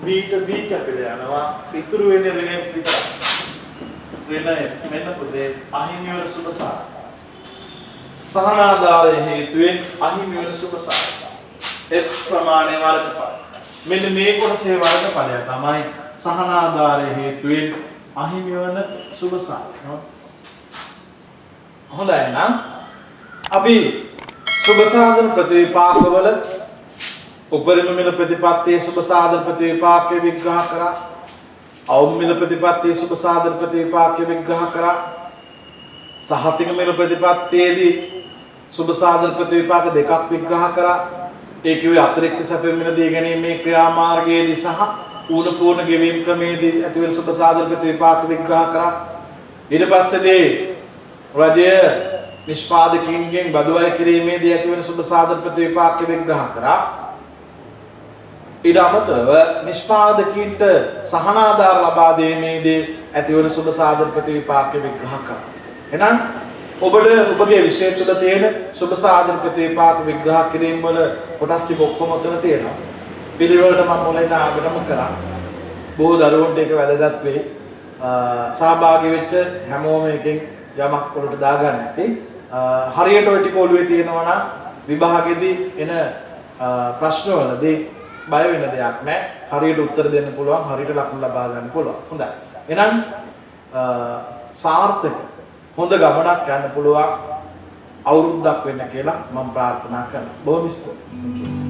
B ට B කැපිලා යනවා. ඉතුරු වෙන්නේ ඍණ F විතරයි. ඍණ F මෙන්න පුතේ අහිමි වන සුබසාර. සහනාධාරයේ හේතුවෙන් අහිමි වන සුබසාර. F ප්‍රමාණය වර්ගඵල. මෙන්න මේ කොටසේ වර්ගඵලය තමයි සහනාධාරයේ හේතුවෙන් අහිමි වන සුබසාර. හොඳයි නම් අපි සුබසාධන ප්‍රතිවිපාකවල උපරිම මිල ප්‍රතිපත්තියේ සුබසාධන ප්‍රතිවිපාකය විග්‍රහ කරා. අවම මිල ප්‍රතිපත්තියේ සුබසාධන ප්‍රතිවිපාකය විග්‍රහ කරා. සහතික මිල ප්‍රතිපත්තියේදී සුබසාධන ප්‍රතිවිපාක දෙකක් විග්‍රහ කරා. ඒ කිව්වේ අතිරික්ත සැප මිල දී ගැනීමේ ක්‍රියාමාර්ගයේදී සහ පූර්ණ ගෙවීම් ක්‍රමයේදී ඇතිවන සුබසාධන ප්‍රතිවිපාක විග්‍රහ කරා. ඊට පස්සේදී රජය නිෂ්පාදකයන්ගෙන් බදු අය කිරීමේදී ඇතිවන සුබසාධන ප්‍රතිවිපාක විග්‍රහ කරා. ඊට අමතරව නිෂ්පාදකීන්ට සහනාධාර ලබා දීමේදී ඇතිවන සුබ සාධක ප්‍රතිවිපාක විග්‍රහ කරනවා. එහෙනම් ඔබට ඔබගේ විෂය තුළ තියෙන සුබ සාධක ප්‍රතිවිපාක විග්‍රහ කිරීම වල කොටස් ටික ඔක්කොම උතන තියෙනවා. පිළිවෙලට මම මුලින්ම ආගමම කරා. බොහෝ දරුවන්ට ඒක වැදගත් වෙයි. සහභාගී වෙච්ච හැමෝම එකෙන් යමක් වලට දාගන්න නැති. හරියට ওই ටික ඔළුවේ තියෙනවා නම් විභාගෙදී එන ප්‍රශ්න වලදී බය වෙන දෙයක් නැහැ. හරියට උත්තර දෙන්න පුළුවන්, හරියට ලකුණු ලබා ගන්න පුළුවන්. හොඳයි. එහෙනම් සාර්ථක හොඳ ගමනක් යන්න පුළුවන් අවුරුද්දක් වෙන්න කියලා මම ප්‍රාර්ථනා කරනවා. බොහොම ස්තුතියි.